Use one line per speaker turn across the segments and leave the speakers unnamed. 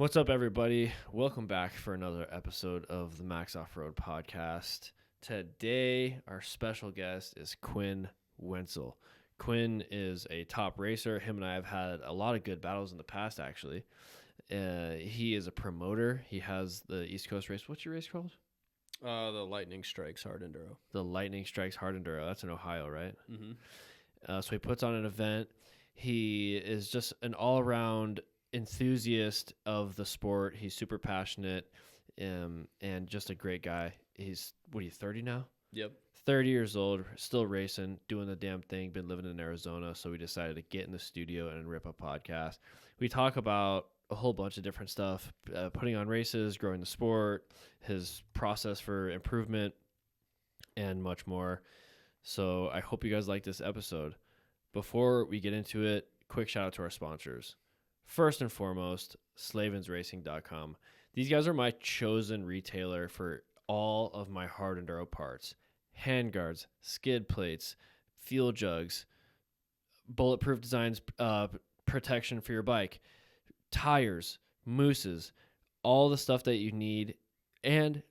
What's up, everybody? Welcome back for another episode of the Max Off-Road Podcast. Today, our special guest is Quinn Wentzel. Quinn is a top racer. Him and I have had a lot of good battles in the past, actually. He is a promoter. He has the East Coast race. What's your race called?
The Lightning Strikes Hard Enduro.
The Lightning Strikes Hard Enduro. That's in Ohio, right?
Mm-hmm.
So he puts on an event. He is just an all-around enthusiast of the sport. He's super passionate and just a great guy. He's, 30 now?
Yep.
30 years old, still racing, doing the damn thing, been living in Arizona, so we decided to get in the studio and rip a podcast. We talk about a whole bunch of different stuff, putting on races, growing the sport, his process for improvement, and much more. So I hope you guys like this episode. Before we get into it, quick shout out to our sponsors. First and foremost, slavensracing.com. These guys are my chosen retailer for all of my hard enduro parts. Handguards, skid plates, fuel jugs, bulletproof designs, protection for your bike, tires, mousses, all the stuff that you need. And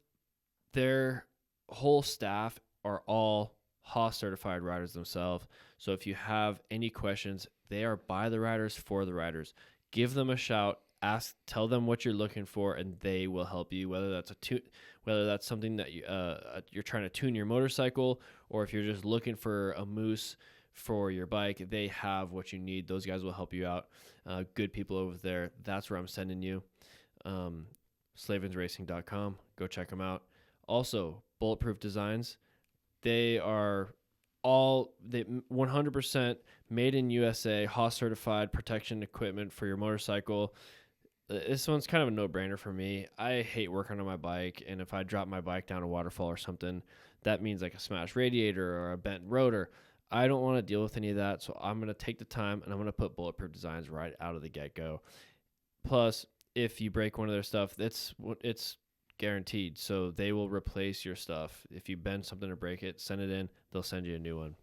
their whole staff are all Haas certified riders themselves. So if you have any questions, they are by the riders for the riders. Give them a shout, tell them what you're looking for, and they will help you. Whether that's something that you're trying to tune your motorcycle, or if you're just looking for a mousse for your bike, they have what you need. Those guys will help you out. Good people over there. That's where I'm sending you. Slavensracing.com. Go check them out. Also, Bulletproof Designs. They are 100% made in USA, Haas certified protection equipment for your motorcycle. This one's kind of a no-brainer for me. I hate working on my bike, and if I drop my bike down a waterfall or something, that means like a smashed radiator or a bent rotor. I don't want to deal with any of that, so I'm going to take the time, and I'm going to put Bulletproof Designs right out of the get-go. Plus, if you break one of their stuff, it's guaranteed, so they will replace your stuff. If you bend something or break it, send it in. They'll send you a new one.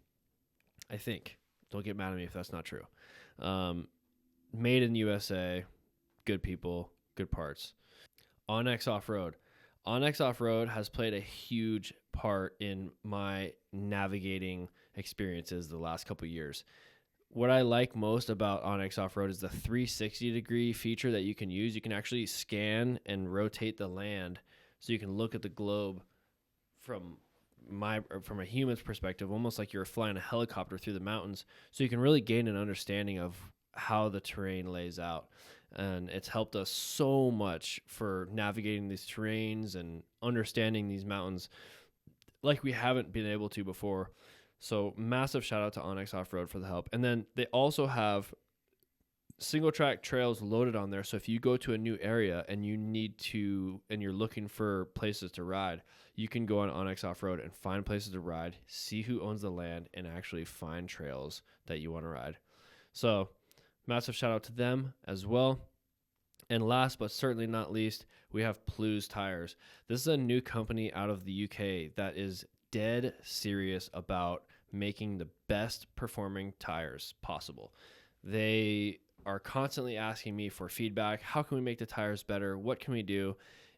I think. Don't get mad at me if that's not true. Made in USA, good people, good parts. Onyx Off-Road. Onyx Off-Road has played a huge part in my navigating experiences the last couple of years. What I like most about Onyx Off-Road is the 360-degree feature that you can use. You can actually scan and rotate the land so you can look at the globe from a human's perspective, almost like you're flying a helicopter through the mountains, so you can really gain an understanding of how the terrain lays out. And it's helped us so much for navigating these terrains and understanding these mountains like we haven't been able to before. So massive shout out to Onyx Off-Road for the help. And then they also have single track trails loaded on there. So if you go to a new area and you're looking for places to ride, you can go on Onyx Off-Road and find places to ride, see who owns the land, and actually find trails that you want to ride. So massive shout out to them as well. And last but certainly not least, we have Plu's Tires. This is a new company out of the UK that is dead serious about making the best performing tires possible. They are constantly asking me for feedback. How can we make the tires better? What can we do?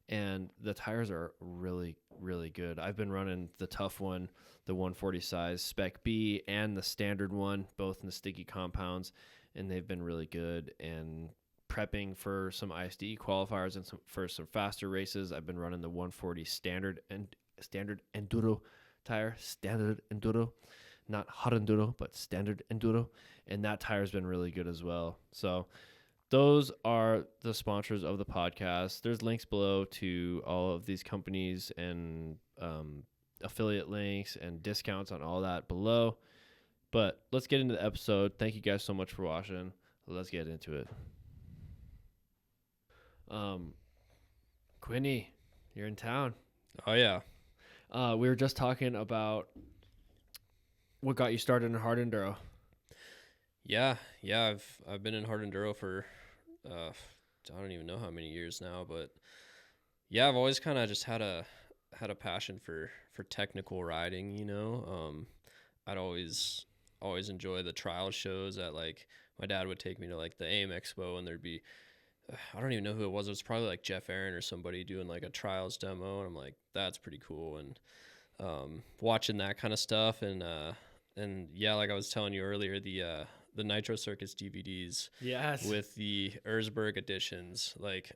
And the tires are really, really good. I've been running the tough one, the 140 size Spec B, and the standard one, both in the sticky compounds, and they've been really good. And prepping for some ISDE qualifiers and for some faster races, I've been running the 140 standard enduro tire, standard enduro, not hard enduro, but standard enduro, and that tire has been really good as well. So those are the sponsors of the podcast. There's links below to all of these companies and affiliate links and discounts on all that below. But let's get into the episode. Thank you guys so much for watching. Let's get into it. Quinny, you're in town.
Oh, yeah.
We were just talking about what got you started in hard enduro.
Yeah. I've been in Hard Enduro for I don't even know how many years now, but yeah, I've always kind of just had a passion for technical riding, you know. I'd always enjoy the trial shows at, like, my dad would take me to like the AIM Expo, and there'd be I don't even know who it was. It was probably like Jeff Aaron or somebody doing like a trials demo, and I'm like, that's pretty cool. And watching that kind of stuff, and yeah, like I was telling you earlier, the Nitro Circus DVDs
Yes.
with the Erzberg editions, like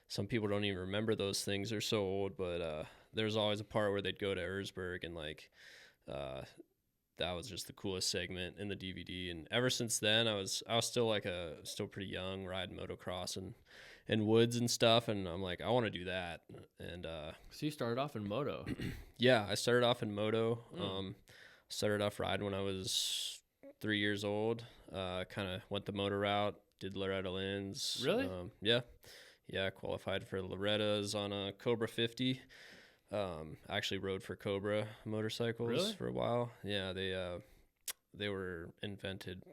some people don't even remember those things. They're so old, but there's always a part where they'd go to Erzberg, and like that was just the coolest segment in the DVD. And ever since then, I was still still pretty young, riding motocross and woods and stuff, and I'm like, I want to do that. And
So you started off in moto.
yeah, I started off in moto. Started off riding when I was 3 years old. Kind of went the motor route, did Loretta Lynn's.
Really?
Yeah. Yeah, qualified for Loretta's on a Cobra 50. Actually rode for Cobra motorcycles
Really?
for a while. Yeah, they were invented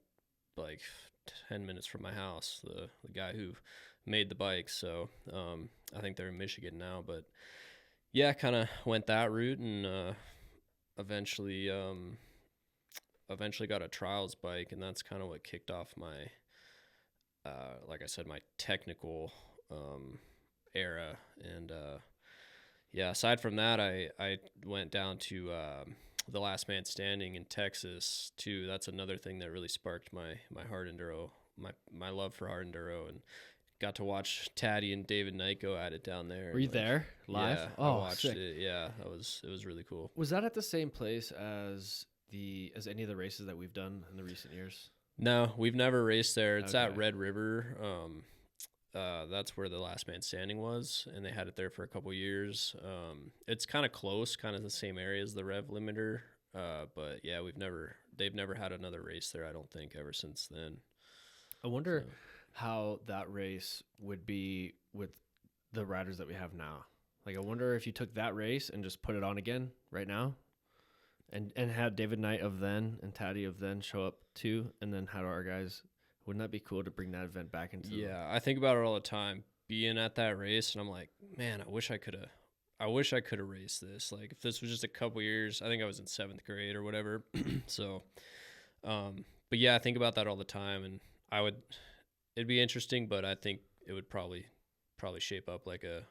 like 10 minutes from my house. The guy who made the bikes. So I think they're in Michigan now. But yeah, kind of went that route, and eventually got a trials bike, and that's kind of what kicked off my like I said, my technical era. And yeah, aside from that, I went down to the Last Man Standing in Texas too. That's another thing that really sparked my hard enduro, my love for hard enduro, and got to watch Taddy and David Knight go at it down there.
Were you there live?
Yeah,
Oh,
I watched
sick.
it. Yeah, it was really cool.
Was that at the same place as any of the races that we've done in the recent years?
No, we've never raced there. It's at
Okay.
Red River. That's where the Last Man Standing was, and they had it there for a couple years. It's kind of close, kind of the same area as the Rev Limiter. But yeah, they've never had another race there, I don't think, ever since then.
I wonder how that race would be with the riders that we have now. Like, I wonder if you took that race and just put it on again right now, and had David Knight of then and Taddy of then show up too, and then had our guys. Wouldn't that be cool to bring that event back into?
Yeah, I think about it all the time, being at that race, and I'm like, man, I wish I could have raced this. Like, if this was just a couple years, I think I was in 7th grade or whatever. So, but yeah, I think about that all the time, and it'd be interesting, but I think it would probably shape up like a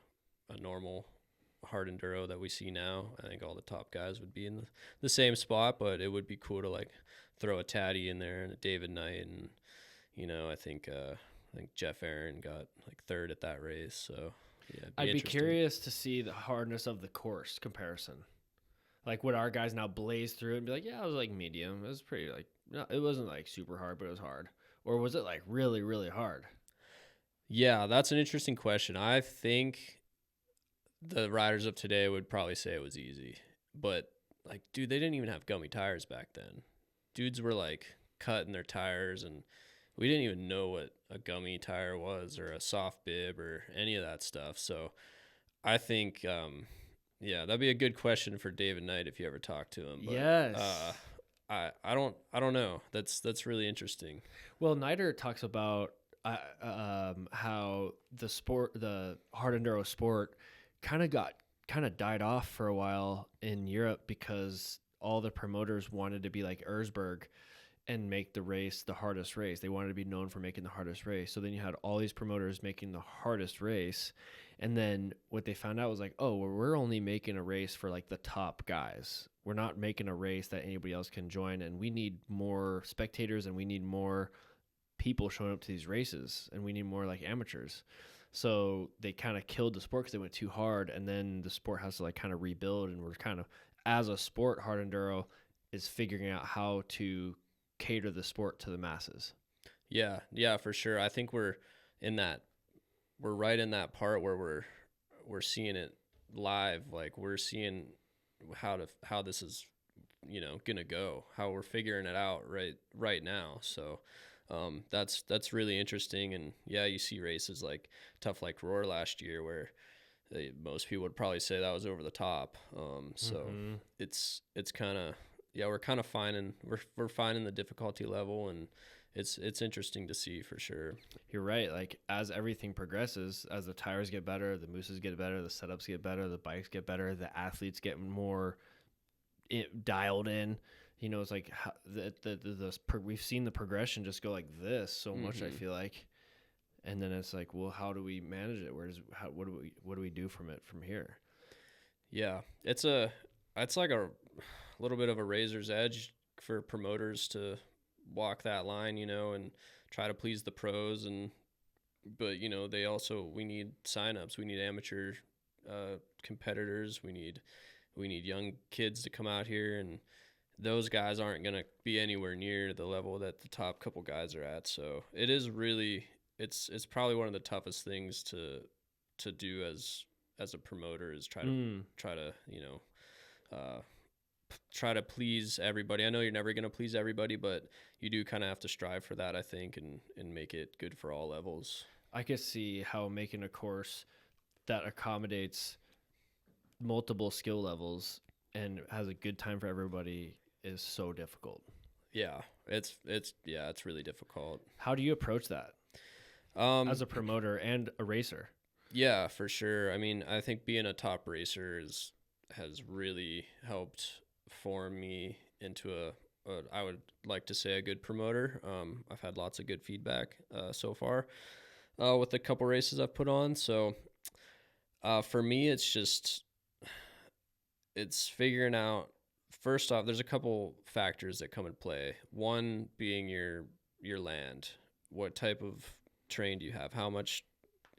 normal hard enduro that we see now. I think all the top guys would be in the same spot, but it would be cool to like throw a Taddy in there and a David Knight, and I think Jeff Aaron got like 3rd at that race. So yeah,
I'd be curious to see the hardness of the course comparison. Like, would our guys now blaze through it and be like, yeah, it was like medium. It was pretty like, no, it wasn't like super hard, but it was hard. Or was it like really, really hard?
Yeah, that's an interesting question. I think the riders of today would probably say it was easy, but like, dude, they didn't even have gummy tires back then. Dudes were like cutting their tires, and we didn't even know what a gummy tire was or a soft bib or any of that stuff. So I think, yeah, that'd be a good question for David Knight if you ever talk to him. But,
Yes.
I don't know. That's really interesting.
Well, Nider talks about how the hard enduro sport kind of died off for a while in Europe because all the promoters wanted to be like Erzberg and make the race the hardest race. They wanted to be known for making the hardest race. So then you had all these promoters making the hardest race. And then what they found out was like, oh, well, we're only making a race for like the top guys. We're not making a race that anybody else can join. And we need more spectators, and we need more people showing up to these races, and we need more like amateurs. So they kind of killed the sport because they went too hard. And then the sport has to like kind of rebuild. And we're kind of, as a sport, hard enduro is figuring out how to cater the sport to the masses.
Yeah, for sure. I think we're right in that part where we're seeing it live. Like, we're seeing how this is, gonna go, how we're figuring it out right now. So that's really interesting. And yeah, you see races like Tough Like Roar last year where most people would probably say that was over the top. So it's kind of, yeah, we're kind of finding the difficulty level, and it's interesting to see for sure.
You're right. Like, as everything progresses, as the tires get better, the mooses get better, the setups get better, the bikes get better, the athletes get more dialed in. It's like we've seen the progression just go like this so much. I feel like, And then it's like, well, how do we manage it? What do we do from here?
Yeah, it's like a little bit of a razor's edge for promoters to walk that line, and try to please the pros, but we need signups, we need amateur competitors, we need young kids to come out here, and those guys aren't going to be anywhere near the level that the top couple guys are at. So it is really, it's probably one of the toughest things to do as a promoter, is try to try to please everybody. I know you're never going to please everybody, but you do kind of have to strive for that, I think, and make it good for all levels.
I could see how making a course that accommodates multiple skill levels and has a good time for everybody is so difficult.
Yeah, it's really difficult.
How do you approach that as a promoter and a racer?
Yeah, for sure. I mean, I think being a top racer has really helped form me into I would like to say, a good promoter. I've had lots of good feedback so far with the couple races I've put on. So for me, it's figuring out, first off, there's a couple factors that come in play. One being your land. What type of terrain do you have? How much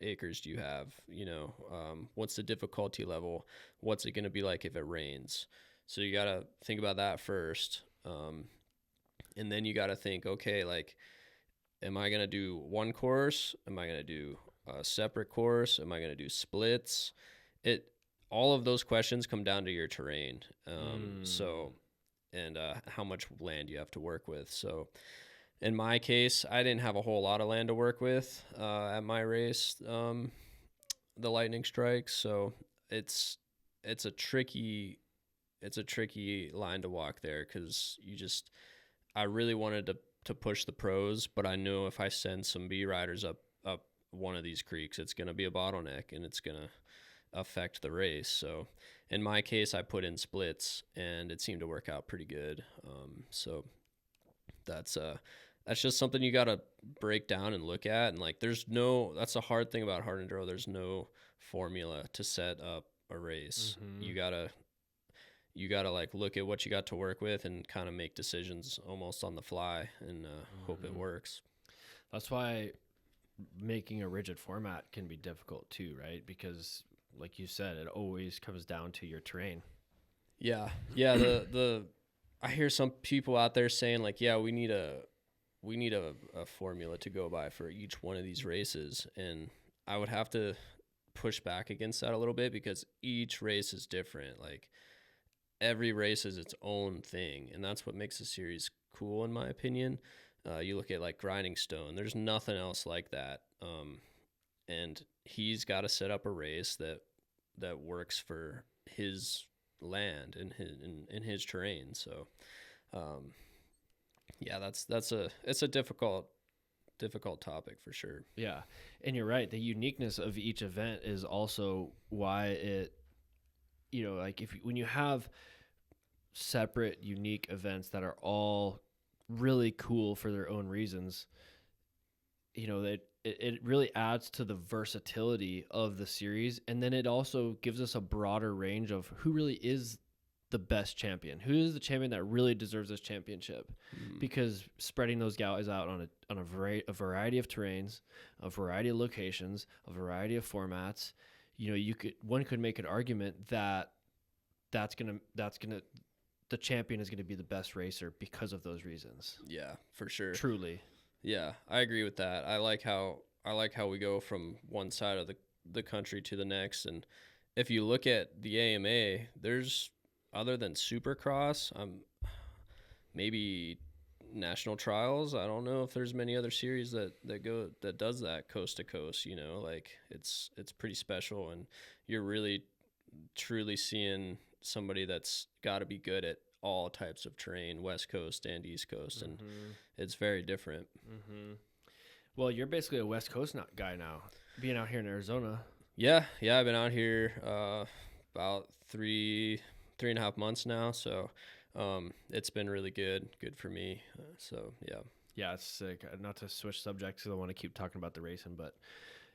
acres do you have? What's the difficulty level? What's it going to be like if it rains? So you got to think about that first. And then you got to think, okay, like, am I going to do one course? Am I going to do a separate course? Am I going to do splits? All of those questions come down to your terrain. And how much land you have to work with. So in my case, I didn't have a whole lot of land to work with at my race, the lightning strikes. So it's a tricky line to walk there, because I really wanted to push the pros, but I knew if I send some B riders up one of these creeks, it's going to be a bottleneck and it's going to affect the race. So in my case, I put in splits and it seemed to work out pretty good. So that's just something you got to break down and look at. And like, that's a hard thing about hard enduro. There's no formula to set up a race. Mm-hmm. You gotta like look at what you got to work with and kind of make decisions almost on the fly and hope it works.
That's why making a rigid format can be difficult too, right? Because like you said, it always comes down to your terrain.
Yeah. I hear some people out there saying like, yeah, we need a formula to go by for each one of these races, and I would have to push back against that a little bit, because each race is different. Like, every race is its own thing, and that's what makes a series cool, in my opinion. You look at like Grinding Stone, there's nothing else like that. And he's got to set up a race that works for his land and in his terrain. So, yeah, it's a difficult topic for sure.
Yeah, and you're right. The uniqueness of each event is also why it, like when you have separate, unique events that are all really cool for their own reasons, that it really adds to the versatility of the series. And then it also gives us a broader range of who really is the best champion, who is the champion that really deserves this championship. Because spreading those guys out on a variety of terrains, a variety of locations, a variety of formats, one could make an argument that the champion is going to be the best racer because of those reasons.
Yeah, for sure.
Truly.
Yeah, I agree with that. I like how we go from one side of the country to the next. And if you look at the AMA, there's, other than Supercross, maybe national trials, I don't know if there's many other series that does that coast to coast. Like, it's pretty special, and you're really truly seeing somebody that's got to be good at all types of terrain, West Coast and East Coast, and it's very different.
Well, you're basically a West Coast guy now, being out here in Arizona.
Yeah, I've been out here about 3.5 months now, so it's been really good for me. So yeah.
Yeah, it's sick. Not to switch subjects because I want to keep talking about the racing, but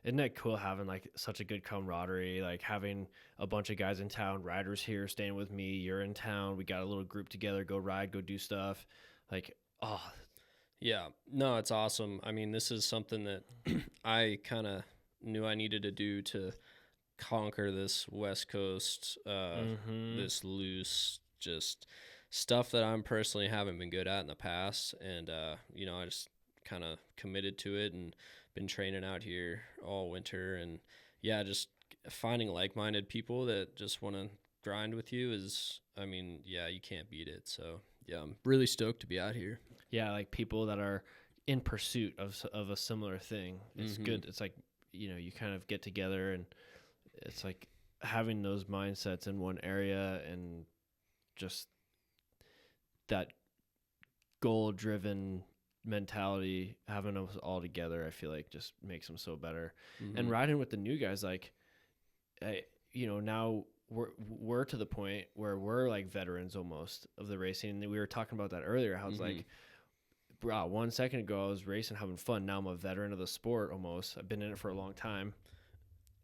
isn't it cool having like such a good camaraderie? Like having a bunch of guys in town, riders here, staying with me. You're in town. We got a little group together. Go ride. Go do stuff. Like, oh,
Yeah, no, it's awesome. I mean, this is something that I kind of knew I needed to do to conquer this West Coast, this loose, just stuff that I'm personally haven't been good at in the past. And, I just kind of committed to it and been training out here all winter. And yeah, just finding like-minded people that just want to grind with you is, I mean, yeah, you can't beat it. So yeah, I'm really stoked to be out here.
yeah, like people that are in pursuit of a similar thing. It's good. It's like, you kind of get together and it's like having those mindsets in one area and just that goal driven mentality, having us all together, I feel like just makes them so better. And riding with the new guys, like, now we're to the point where we're like veterans almost of the racing. And we were talking about that earlier, how it's like, bro, 1 second ago I was racing, having fun. Now I'm a veteran of the sport almost. I've been in it for a long time.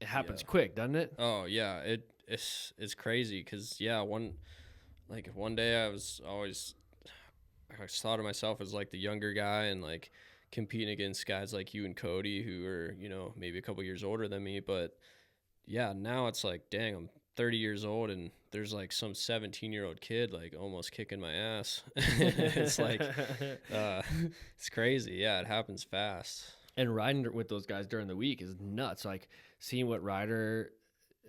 It happens quick, doesn't it?
Oh yeah, it's crazy because one day I thought of myself as like the younger guy and like competing against guys like you and Cody who are maybe a couple years older than me, but yeah, now it's like, dang, I'm 30 years old and there's like some 17-year-old kid like almost kicking my ass. It's like it's crazy. Yeah, it happens fast.
And riding with those guys during the week is nuts. Like seeing what Ryder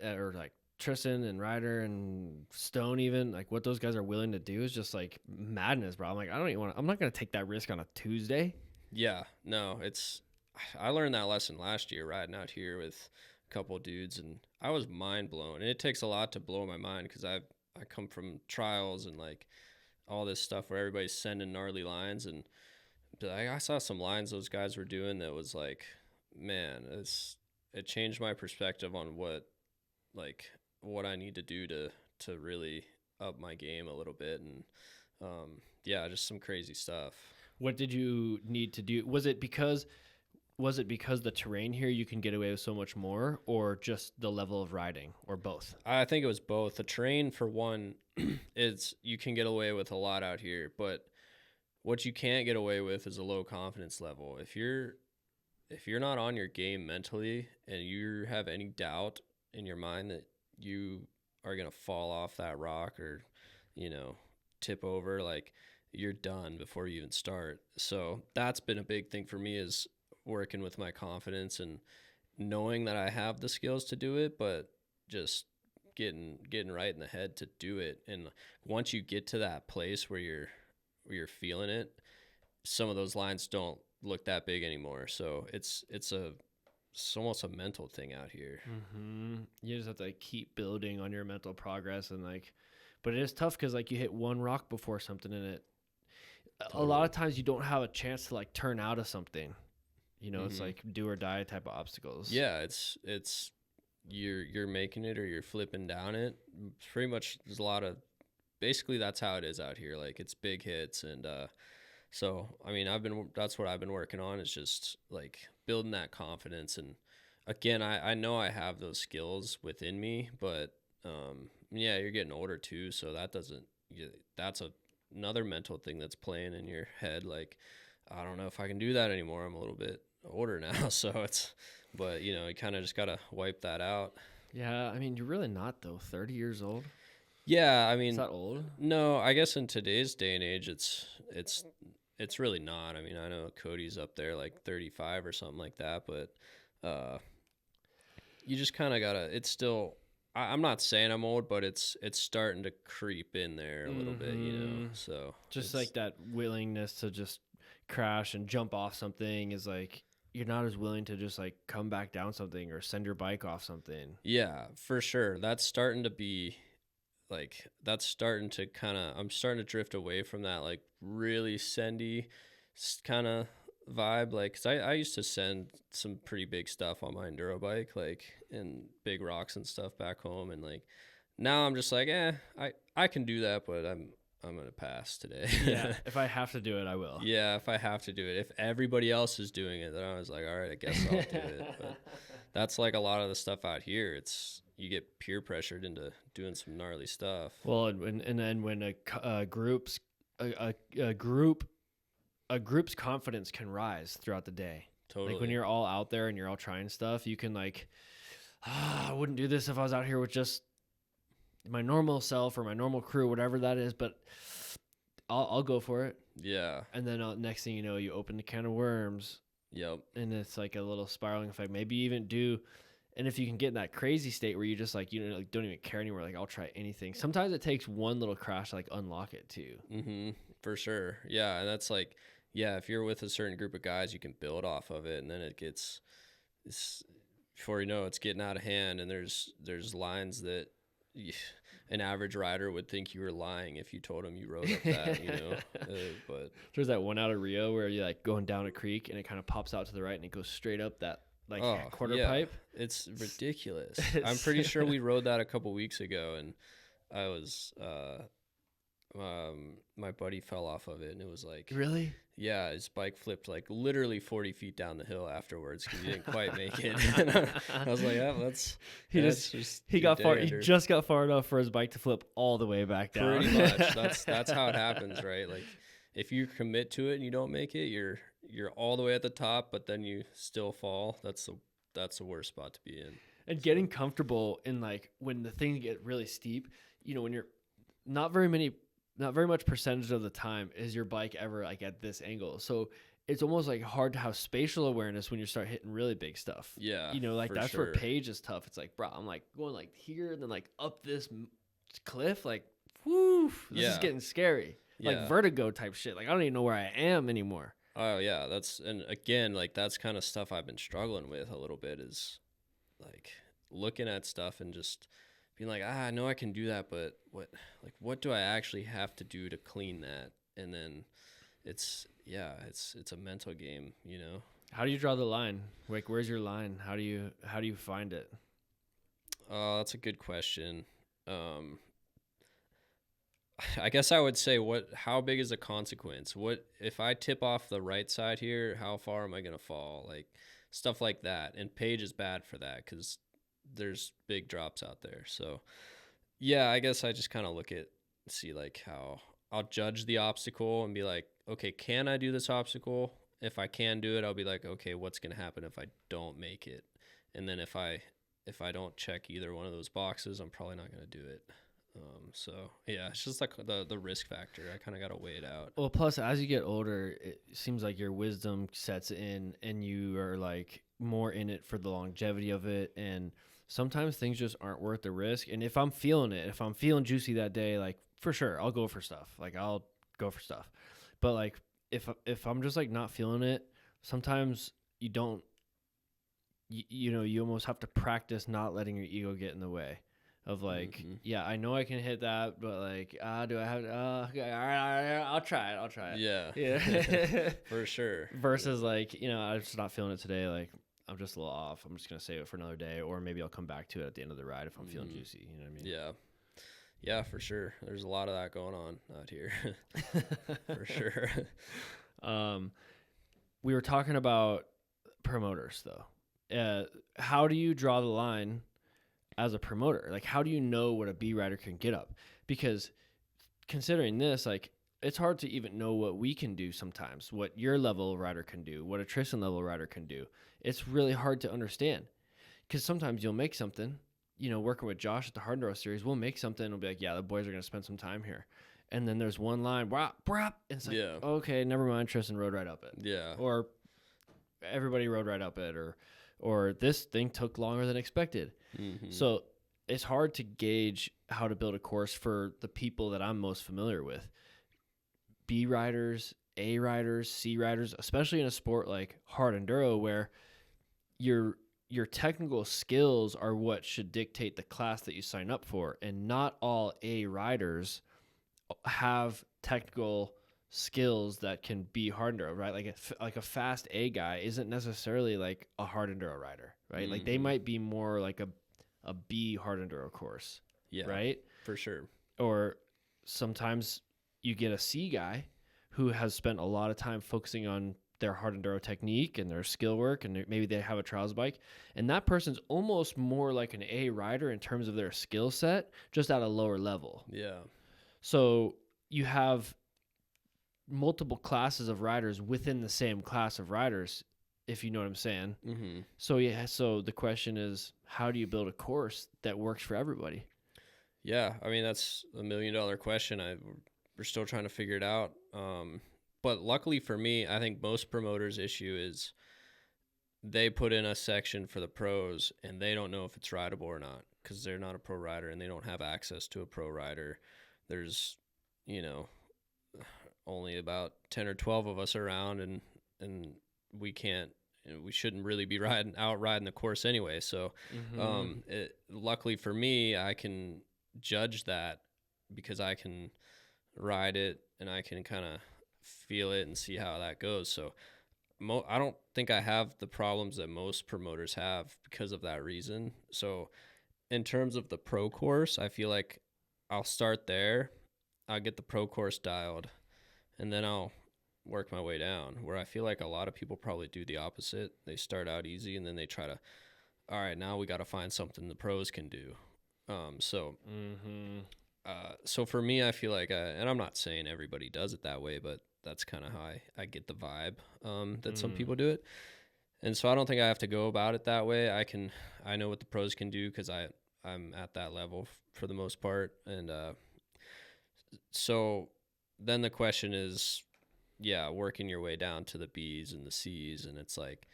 or like Tristan and Ryder and Stone, even like what those guys are willing to do is just like madness, bro. I'm like, I'm not going to take that risk on a Tuesday.
Yeah, no, I learned that lesson last year riding out here with a couple of dudes and I was mind blown. And it takes a lot to blow my mind because I come from trials and like all this stuff where everybody's sending gnarly lines and I saw some lines those guys were doing that was like, man, it changed my perspective on what I need to do to really up my game a little bit. And just some crazy stuff.
What did you need to do? Was it because the terrain here you can get away with so much more, or just the level of riding, or both?
I think it was both. The terrain, for one, is you can get away with a lot out here, but what you can't get away with is a low confidence level. If you're not on your game mentally and you have any doubt in your mind that you are going to fall off that rock or, tip over, like you're done before you even start. So that's been a big thing for me, is working with my confidence and knowing that I have the skills to do it, but just getting right in the head to do it. And once you get to that place where you're feeling it, some of those lines don't look that big anymore. So it's almost a mental thing out here.
You just have to keep building on your mental progress and but it is tough because you hit one rock before something in it. Totally. A lot of times you don't have a chance to turn out of something. It's like do or die type of obstacles.
Yeah, it's you're making it or you're flipping down it. Pretty much there's a lot of, basically that's how it is out here. Like it's big hits. And so I mean that's what I've been working on, is just like building that confidence. And again, I know I have those skills within me, but you're getting older too, so that's another mental thing that's playing in your head. Like, I don't know if I can do that anymore. I'm a little bit older now, so but you kind of just gotta wipe that out.
Yeah, I mean, you're really not though. 30 years old.
Yeah, I mean,
is that old?
No, I guess in today's day and age, it's really not. I mean, I know Cody's up there like 35 or something like that, but you just kind of gotta. It's still. I'm not saying I'm old, but it's starting to creep in there a little bit, So
just like that willingness to just crash and jump off something is like you're not as willing to just come back down something or send your bike off something.
Yeah, for sure. That's starting to be I'm starting to drift away from that really sendy kind of vibe. Cause I used to send some pretty big stuff on my enduro bike, and big rocks and stuff back home. And now I'm just I can do that, but I'm gonna pass today.
Yeah, if I have to do it, I will.
Yeah, if I have to do it. If everybody else is doing it, then I was like, all right, I guess I'll do it. But that's like a lot of the stuff out here. It's you get peer pressured into doing some gnarly stuff.
Well, and then when a group's confidence can rise throughout the day.
Totally.
Like when you're all out there and you're all trying stuff, you can like, I wouldn't do this if I was out here with just my normal self or my normal crew, whatever that is, but I'll go for it.
Yeah.
And then next thing you know, you open the can of worms.
Yep.
And it's like a little spiraling effect. Maybe even and if you can get in that crazy state where you just like, like don't even care anymore, like I'll try anything. Sometimes it takes one little crash to like unlock it too.
Mm-hmm. For sure. Yeah. And that's like, yeah, if you're with a certain group of guys, you can build off of it, and then before you know it's getting out of hand, and there's lines that an average rider would think you were lying if you told him you rode up that, but
there's that one out of Rio where you're like going down a creek and it kind of pops out to the right and it goes straight up that quarter pipe.
It's ridiculous. I'm pretty sure we rode that a couple weeks ago, and I was my buddy fell off of it, and it was like,
really?
Yeah, his bike flipped like literally 40 feet down the hill afterwards because he didn't quite make it. I was like, yeah, he
just got far enough for his bike to flip all the way back down.
Pretty much. That's how it happens, right? Like if you commit to it and you don't make it, you're all the way at the top, but then you still fall. That's the worst spot to be in.
And getting comfortable in like when the things get really steep, when you're not very much percentage of the time is your bike ever like at this angle. So it's almost like hard to have spatial awareness when you start hitting really big stuff.
Yeah.
That's where Page is tough. It's like, bro, I'm like going like here and then like up this cliff, like, whoo, this is getting scary.
Yeah.
Like vertigo type shit. Like I don't even know where I am anymore.
Oh yeah. And again, like that's kind of stuff I've been struggling with a little bit is like looking at stuff and just being like, I know I can do that, but what do I actually have to do to clean that? And then it's a mental game,
How do you draw the line? Like, where's your line? How do you find it?
Oh, that's a good question. I guess I would say how big is the consequence? What if I tip off the right side here, how far am I going to fall? Like stuff like that. And Paige is bad for that because there's big drops out there. So yeah, I guess I just kind of see like how I'll judge the obstacle and be like, okay, can I do this obstacle? If I can do it, I'll be like, okay, what's going to happen if I don't make it? And then if I don't check either one of those boxes, I'm probably not going to do it. So yeah, it's just like the risk factor. I kind of got to weigh it out.
Well, plus as you get older, it seems like your wisdom sets in and you are like more in it for the longevity of it. And sometimes things just aren't worth the risk. And if I'm feeling juicy that day, like for sure, I'll go for stuff. Like I'll go for stuff. But like if I'm just like not feeling it, sometimes you don't, you almost have to practice not letting your ego get in the way of like, yeah, I know I can hit that, but like, do I have, okay, all right, I'll try it.
Yeah. For sure.
Versus like, I'm just not feeling it today. Like, I'm just a little off. I'm just going to save it for another day, or maybe I'll come back to it at the end of the ride if I'm feeling juicy. You know what I mean?
Yeah. Yeah, for sure. There's a lot of that going on out here. For sure.
We were talking about promoters though. How do you draw the line as a promoter? Like, how do you know what a B rider can get up? Because considering this, like, it's hard to even know what we can do sometimes, what your level rider can do, what a Tristan level rider can do. It's really hard to understand because sometimes you'll make something, working with Josh at the Hard Enduro series, we'll make something and we'll be like, yeah, the boys are going to spend some time here. And then there's one line, brap, and it's like, okay, never mind, Tristan rode right up it.
Yeah.
Or everybody rode right up it, or this thing took longer than expected. Mm-hmm. So it's hard to gauge how to build a course for the people that I'm most familiar with. B riders, A riders, C riders, especially in a sport like hard enduro where your technical skills are what should dictate the class that you sign up for. And not all A riders have technical skills that can be hard enduro, right? Like a fast A guy isn't necessarily like a hard enduro rider, right? Mm-hmm. Like they might be more like a B hard enduro course, right?
For sure.
Or sometimes, you get a C guy who has spent a lot of time focusing on their hard enduro technique and their skill work, and maybe they have a trials bike, and that person's almost more like an A rider in terms of their skill set, just at a lower level.
Yeah.
So you have multiple classes of riders within the same class of riders, if you know what I'm saying.
Mm-hmm.
So yeah, so the question is, how do you build a course that works for everybody?
Yeah, I mean that's $1 million question. We're still trying to figure it out. But luckily for me, I think most promoters' issue is they put in a section for the pros and they don't know if it's rideable or not because they're not a pro rider and they don't have access to a pro rider. There's, you know, only about 10 or 12 of us around, and we can't. We shouldn't really be riding the course anyway. So, luckily for me, I can judge that because I can ride it and I can kind of feel it and see how that goes. So I don't think I have the problems that most promoters have because of that reason. So in terms of the pro course, I feel like I'll start there. I'll get the pro course dialed and then I'll work my way down, where I feel like a lot of people probably do the opposite. They start out easy and then they try to, all right, now we got to find something the pros can do. So for me, I feel like, and I'm not saying everybody does it that way, but that's kind of how I get the vibe that some people do it. And so I don't think I have to go about it that way. I know what the pros can do because I'm at that level for the most part. And so then the question is, yeah, working your way down to the B's and the C's. And it's like,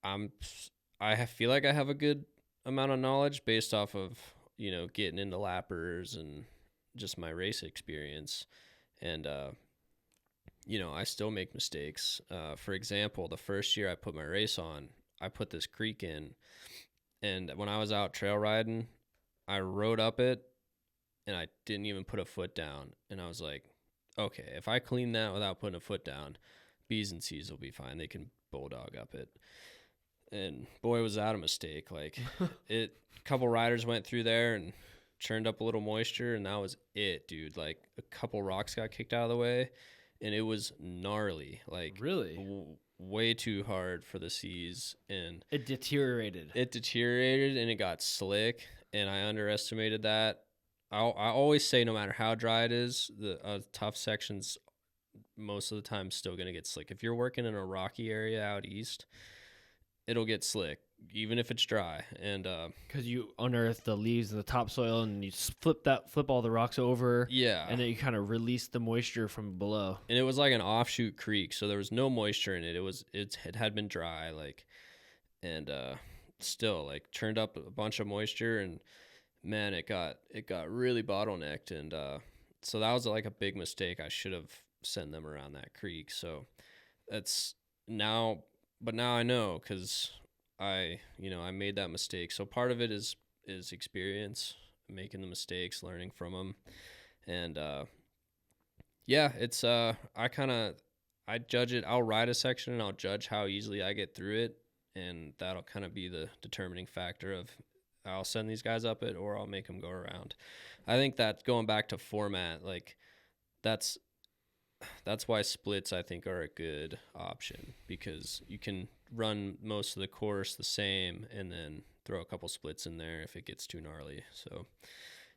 I feel like I have a good amount of knowledge based off of, getting into lappers and just my race experience. And, I still make mistakes. For example, the first year I put my race on, I put this creek in, and when I was out trail riding, I rode up it and I didn't even put a foot down. And I was like, okay, if I clean that without putting a foot down, B's and C's will be fine. They can bulldog up it. And boy, was that a mistake. Like a couple riders went through there and churned up a little moisture, and that was it, dude. Like a couple rocks got kicked out of the way, and it was gnarly. Like
really
way too hard for the C's, and
it deteriorated.
And it got slick, and I underestimated that. I always say no matter how dry it is, the tough sections most of the time still gonna get slick. If you're working in a rocky area out east, it'll get slick even if it's dry. And
because you unearth the leaves and the topsoil and you flip all the rocks over, and then you kind of release the moisture from below.
And it was like an offshoot creek, so there was no moisture in it. It had been dry, like, and still like churned up a bunch of moisture, and man, it got really bottlenecked. And so that was like a big mistake. I should have sent them around that creek. So that's now. But now I know because I made that mistake. So part of it is experience, making the mistakes, learning from them. And it's I judge it. I'll ride a section and I'll judge how easily I get through it. And that'll kind of be the determining factor of I'll send these guys up it or I'll make them go around. I think that going back to format, like that's why splits, I think, are a good option because you can run most of the course the same and then throw a couple splits in there if it gets too gnarly. So,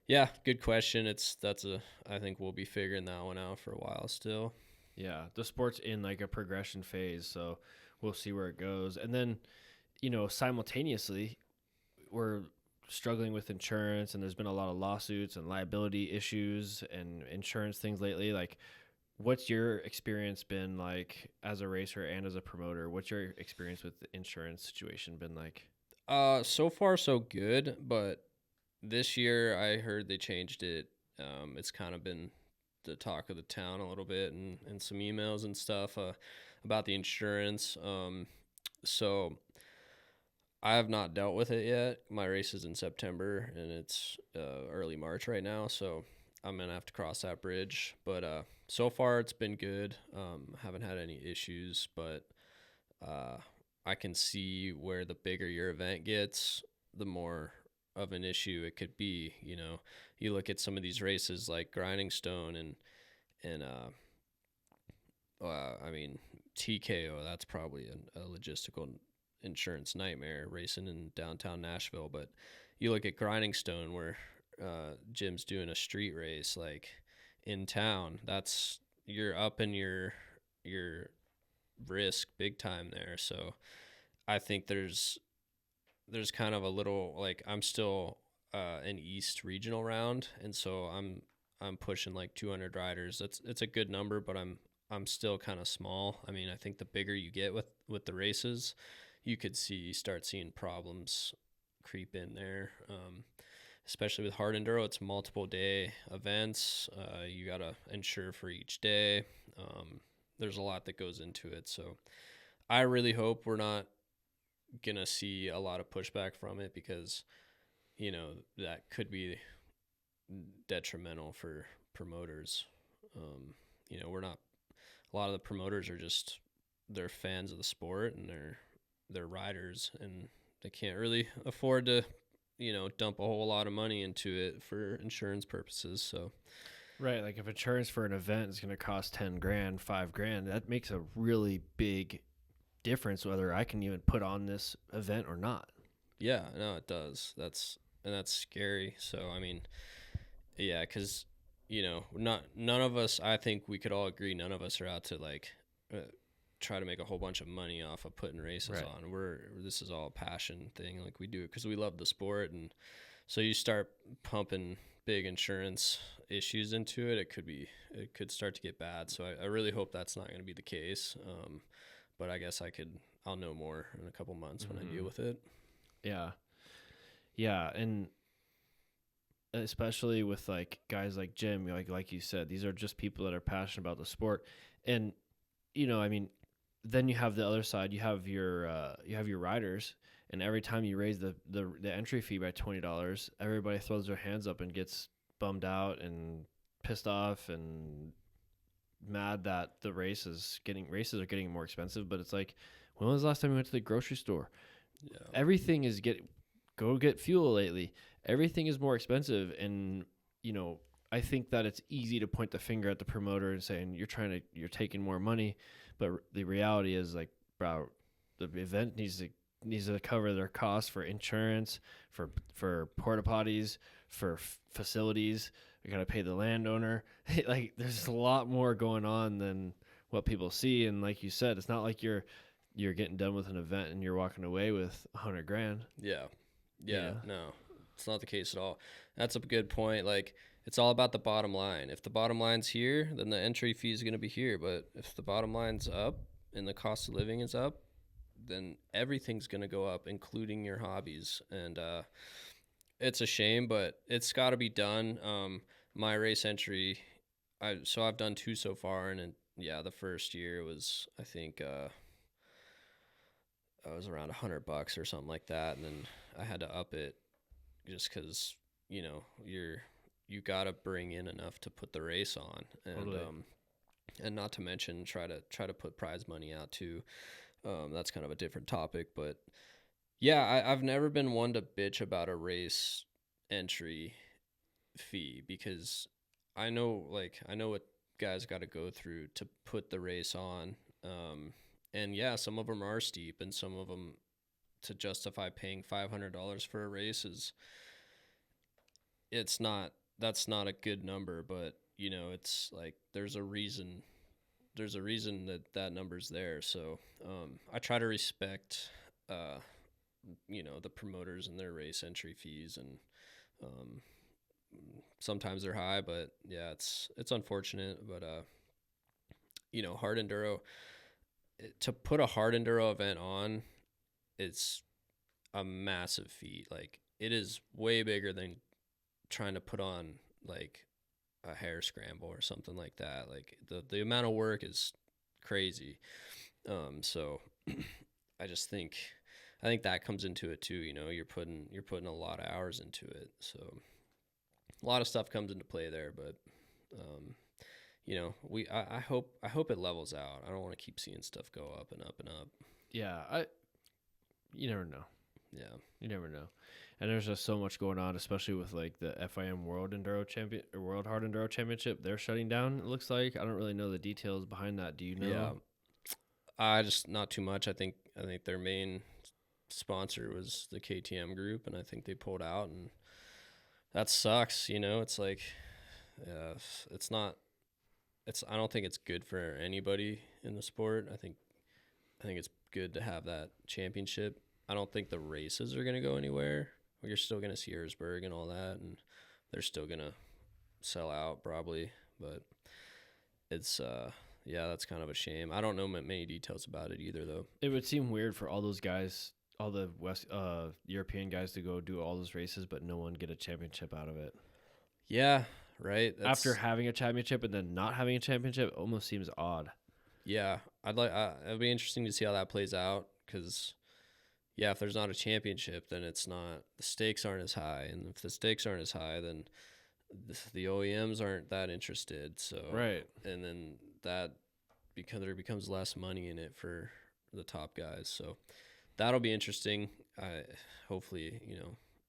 yeah, good question. I think we'll be figuring that one out for a while still.
Yeah, the sport's in like a progression phase, so we'll see where it goes. And then, simultaneously, we're struggling with insurance, and there's been a lot of lawsuits and liability issues and insurance things lately. Like, what's your experience been like as a racer and as a promoter? What's your experience with the insurance situation been like?
So far so good, but this year I heard they changed it. It's kind of been the talk of the town a little bit, and some emails and stuff about the insurance. So I have not dealt with it yet. My race is in September, and it's early March right now, so I'm gonna have to cross that bridge. But so far it's been good. Haven't had any issues, but I can see where the bigger your event gets, the more of an issue it could be. You look at some of these races like Grinding Stone, And I mean, TKO, that's probably a logistical insurance nightmare racing in downtown Nashville. But you look at Grinding Stone, where Jim's doing a street race like in town. That's you're up in your risk big time there. So I think there's kind of a little, like, I'm still an East regional round, and so I'm pushing like 200 riders. It's a good number, but I'm still kind of small. I mean, I think the bigger you get with the races, you could start seeing problems creep in there. Especially with hard enduro, it's multiple day events. You gotta insure for each day. There's a lot that goes into it. So I really hope we're not gonna see a lot of pushback from it, because that could be detrimental for promoters. We're not, a lot of the promoters are just, they're fans of the sport, and they're riders, and they can't really afford to dump a whole lot of money into it for insurance purposes. So
Right, like if insurance for an event is going to cost 10 grand, 5 grand, that makes a really big difference whether I can even put on this event or not.
yeah, no, it does. That's scary. So I mean, yeah, because none of us, I think we could all agree, none of us are out to like try to make a whole bunch of money off of putting races
Right.
on. This is all a passion thing, like we do it because we love the sport. And so you start pumping big insurance issues into it, it could start to get bad. So I really hope that's not going to be the case. But I guess I'll know more in a couple months when I deal with it.
Yeah. Yeah, and especially with like guys like Jim, like you said, these are just people that are passionate about the sport. And I mean, then you have the other side. You have your riders, and every time you raise the entry fee by $20, everybody throws their hands up and gets bummed out and pissed off and mad that the races are getting more expensive. But it's like, when was the last time you went to the grocery store?
Yeah.
Everything is go get fuel lately. Everything is more expensive, and I think that it's easy to point the finger at the promoter and saying you're taking more money, but the reality is, like, bro, the event needs to cover their costs for insurance, for porta potties, for facilities. We got to pay the landowner. Like, there's a lot more going on than what people see. And like you said, it's not like you're getting done with an event and you're walking away with 100 grand.
Yeah. No, it's not the case at all. That's a good point. Like, it's all about the bottom line. If the bottom line's here, then the entry fee is going to be here. But if the bottom line's up and the cost of living is up, then everything's going to go up, including your hobbies. And it's a shame, but it's got to be done. My race entry, I've done 2 so far, and the first year was, I think, I was around $100 or something like that, and then I had to up it just because you got to bring in enough to put the race on, and
Totally.
And not to mention try to put prize money out too. That's kind of a different topic, but yeah, I've never been one to bitch about a race entry fee, because I know what guys got to go through to put the race on. And yeah, some of them are steep, and some of them, to justify paying $500 for a race, that's not a good number. But it's like there's a reason that number's there. So I try to respect the promoters and their race entry fees, and sometimes they're high, but yeah, it's unfortunate. But hard enduro, to put a hard enduro event on, it's a massive feat. Like, it is way bigger than trying to put on like a hare scramble or something like that. Like, the amount of work is crazy. So I think that comes into it too. You're putting a lot of hours into it. So a lot of stuff comes into play there, but I hope it levels out. I don't want to keep seeing stuff go up and up and up.
Yeah, you never know.
Yeah.
You never know. And there's just so much going on, especially with like the FIM World Hard Enduro Championship. They're shutting down. It looks like. I don't really know the details behind that. Do you know?
Yeah. I just not too much. I think their main sponsor was the KTM group, and I think they pulled out, and that sucks. It's like, it's not. It's I don't think it's good for anybody in the sport. I think it's good to have that championship. I don't think the races are gonna go anywhere. You're still gonna see Erzberg and all that, and they're still gonna sell out probably. But it's yeah, that's kind of a shame. I don't know many details about it either, though.
It would seem weird for all those guys, all the West European guys, to go do all those races, but no one get a championship out of it.
Yeah, right.
After having a championship and then not having a championship, it almost seems odd.
Yeah, it'd be interesting to see how that plays out, because yeah, if there's not a championship, then the stakes aren't as high, and if the stakes aren't as high, then the OEMs aren't that interested. So
right,
and then there becomes less money in it for the top guys. So that'll be interesting. Hopefully,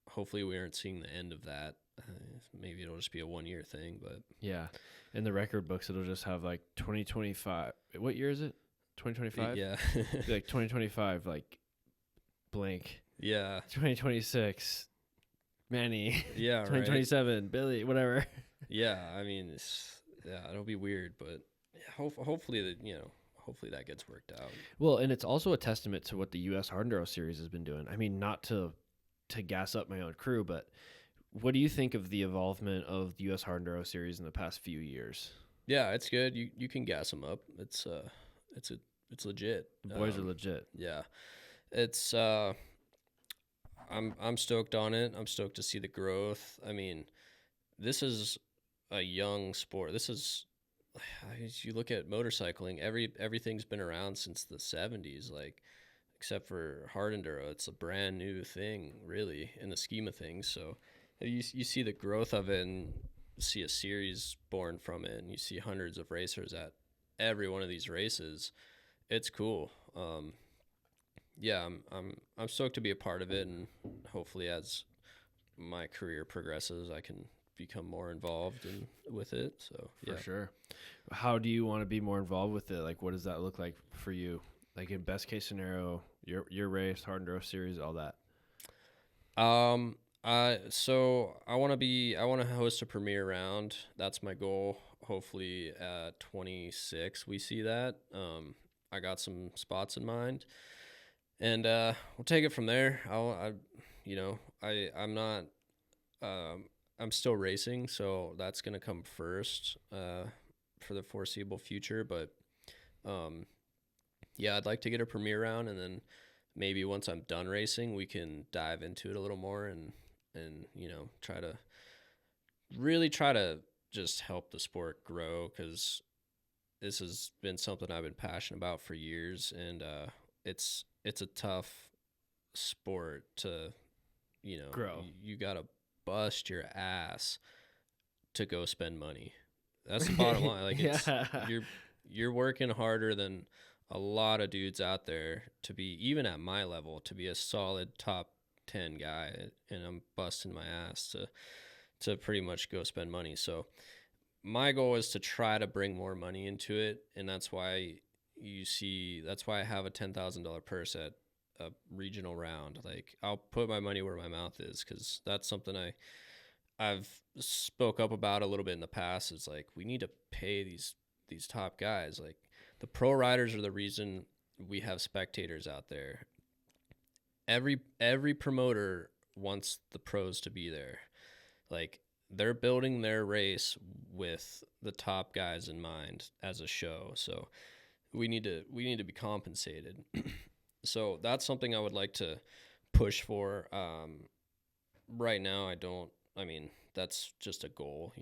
hopefully we aren't seeing the end of that. Maybe it'll just be a 1 year thing, but
yeah. In the record books, it'll just have like 2025. What year is it? 2025.
yeah,
like 2025, like blank.
yeah,
2026, Manny.
yeah, right.
2027, Billy, whatever.
Yeah, I mean, it'll be weird, but hopefully hopefully that gets worked out.
Well, and it's also a testament to what the U.S. Hard Enduro Series has been doing. I mean, not to gas up my own crew, but what do you think of the involvement of the U.S. Hard Enduro Series in the past few years?
Yeah, it's good. You can gas them up. It's legit.
The boys are legit.
Yeah, it's I'm stoked on it. I'm stoked to see the growth. I mean, this is a young sport. This is, you look at motorcycling, everything's been around since the 70s, like, except for hard enduro. It's a brand new thing, really, in the scheme of things. So you see the growth of it, and see a series born from it, and you see hundreds of racers at every one of these races. It's cool. Yeah, I'm stoked to be a part of it, and hopefully as my career progresses, I can become more involved with it. So yeah.
For sure. How do you want to be more involved with it? Like, what does that look like for you? Like, in best case scenario, your race, Hard Enduro Series, all that.
So I want to host a premiere round. That's my goal. Hopefully at 26 we see that. I got some spots in mind, and we'll take it from there. I'm still racing, so that's gonna come first for the foreseeable future. But yeah, I'd like to get a premiere round, and then maybe once I'm done racing, we can dive into it a little more, and try to just help the sport grow, because this has been something I've been passionate about for years, and it's a tough sport to
grow.
You gotta bust your ass to go spend money. That's the bottom line. Like, you're working harder than a lot of dudes out there to be, even at my level, to be a solid top 10 guy, and I'm busting my ass to pretty much go spend money. So my goal is to try to bring more money into it, and that's why I have a $10,000 purse at a regional round. Like, I'll put my money where my mouth is, because that's something I've spoke up about a little bit in the past. Is like, we need to pay these top guys. Like, the pro riders are the reason we have spectators out there. Every promoter wants the pros to be there. Like, they're building their race with the top guys in mind as a show. So we need to be compensated. So that's something I would like to push for. Right now, that's just a goal.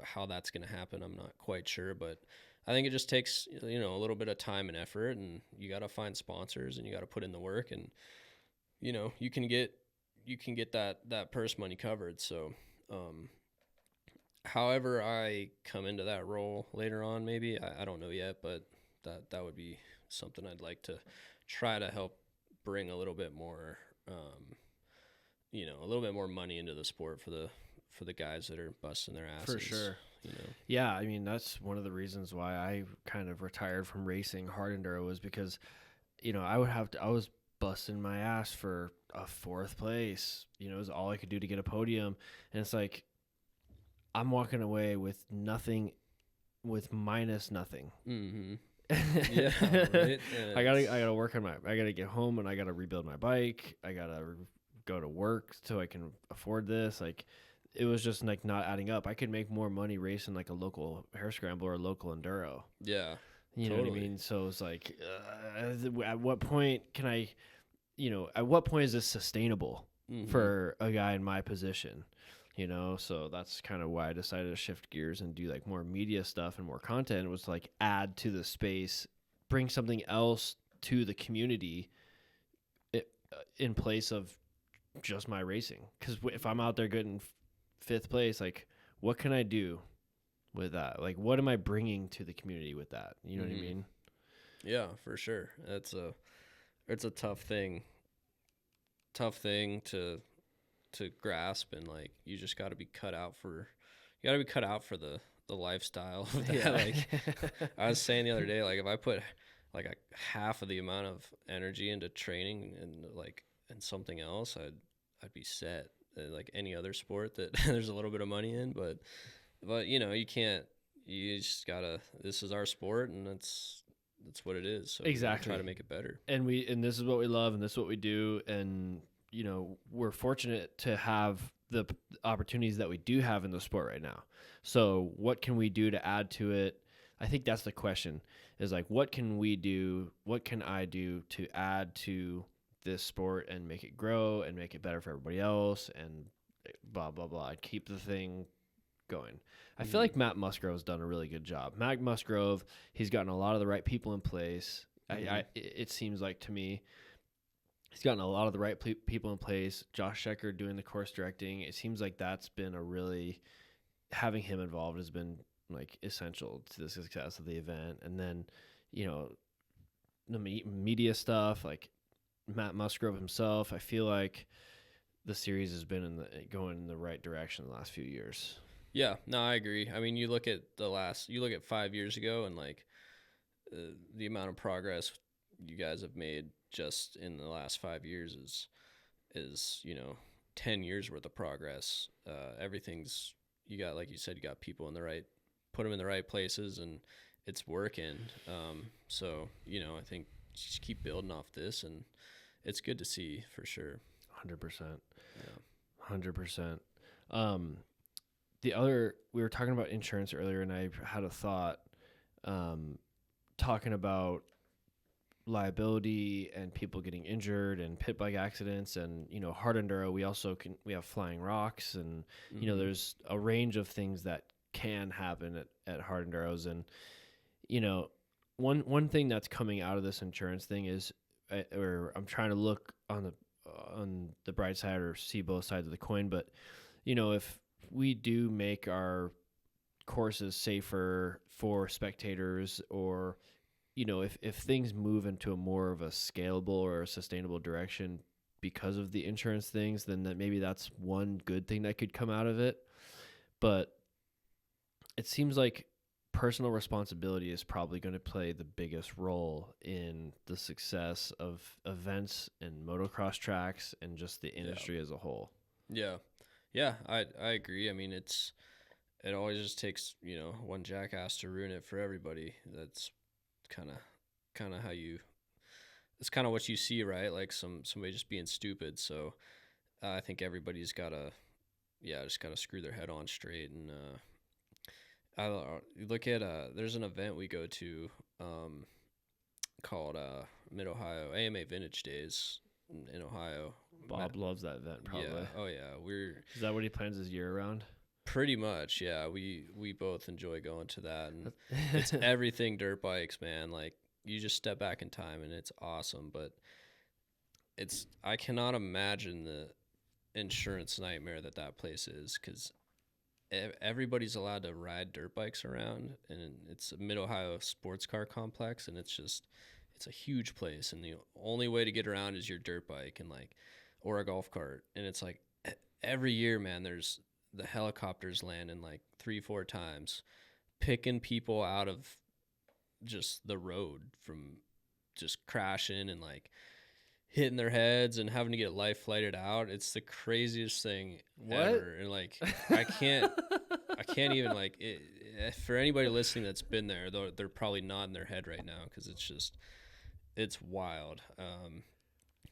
How that's going to happen, I'm not quite sure, but I think it just takes, a little bit of time and effort, and you got to find sponsors, and you got to put in the work, and, you can get that purse money covered. So, however I come into that role later on, maybe, I don't know yet, but that would be something I'd like to try to help bring a little bit more, a little bit more money into the sport for the guys that are busting their asses.
For sure.
You know.
Yeah, I mean, that's one of the reasons why I kind of retired from racing hard enduro was because, I was busting my ass for a 4th place. It was all I could do to get a podium. And it's like, I'm walking away with nothing, with minus nothing.
Mm-hmm. Yeah, right.
I gotta work on I gotta get home and I gotta rebuild my bike. I gotta go to work so I can afford this. Like, it was just like not adding up. I could make more money racing like a local hare scramble or a local enduro.
Yeah.
You know what I mean? So it's like, at what point can I, at what point is this sustainable for a guy in my position? So that's kind of why I decided to shift gears and do like more media stuff and more content. It was like add to the space, bring something else to the community in place of just my racing. Because if I'm out there getting 5th place, like, what can I do with that? Like, what am I bringing to the community with that? You know what I mean?
Yeah, for sure. It's a tough thing to grasp, and like you just got to be cut out for the lifestyle of that.
Yeah.
Like I was saying the other day, like if I put like a half of the amount of energy into training and something else, I'd be set. Like any other sport that there's a little bit of money in, but you can't. You just gotta. This is our sport, and that's what it is. So
exactly,
try to make it better.
And this is what we love, and this is what we do, and we're fortunate to have the opportunities that we do have in the sport right now. So what can we do to add to it? I think that's the question, is like, what can we do? What can I do to add to this sport and make it grow and make it better for everybody else and blah, blah, blah. Keep the thing going. I feel like Matt Musgrove's done a really good job. Matt Musgrove, he's gotten a lot of the right people in place. It seems like to me, he's gotten a lot of the right people in place. Josh Shecker doing the course directing. It seems like that's been having him involved has been like essential to the success of the event. And then, the media stuff, like Matt Musgrove himself, I feel like the series has been going in the right direction the last few years.
Yeah, no, I agree. I mean, you look at 5 years ago, and like the amount of progress you guys have made just in the last 5 years is 10 years worth of progress. Everything's, you got, like you said, you got people put them in the right places, and it's working. So I think just keep building off this, and it's good to see for sure.
100%.
Yeah.
100%. We were talking about insurance earlier, and I had a thought, talking about liability and people getting injured and pit bike accidents and, hard enduro. We have flying rocks and, there's a range of things that can happen at hard enduros. And, one thing that's coming out of this insurance thing is, I'm trying to look on the bright side or see both sides of the coin. But, if we do make our courses safer for spectators, or, if things move into a more of a scalable or a sustainable direction because of the insurance things, then maybe that's one good thing that could come out of it. But it seems like personal responsibility is probably going to play the biggest role in the success of events and motocross tracks and just the industry as a whole.
Yeah, I agree. I mean, it always just takes, one jackass to ruin it for everybody. That's kind of how it's kind of what you see, right? Like somebody just being stupid. So I think everybody's gotta screw their head on straight. And I look at there's an event we go to called Mid-Ohio AMA Vintage Days in Ohio.
Bob loves that event, probably.
Yeah. Oh yeah.
Is that what he plans his year around?
Pretty much, yeah. We both enjoy going to that, and it's everything dirt bikes, man. Like, you just step back in time, and it's awesome. But I cannot imagine the insurance nightmare that place is, because everybody's allowed to ride dirt bikes around, and it's a Mid-Ohio sports car complex, and it's it's a huge place, and the only way to get around is your dirt bike and like or a golf cart. And it's like every year, man, there's the helicopters landing like 3-4 times, picking people out of just the road from just crashing and like hitting their heads and having to get life flighted out. It's the craziest thing ever. And like I can't even like for anybody listening that's been there, though, they're probably nodding their head right now because it's wild.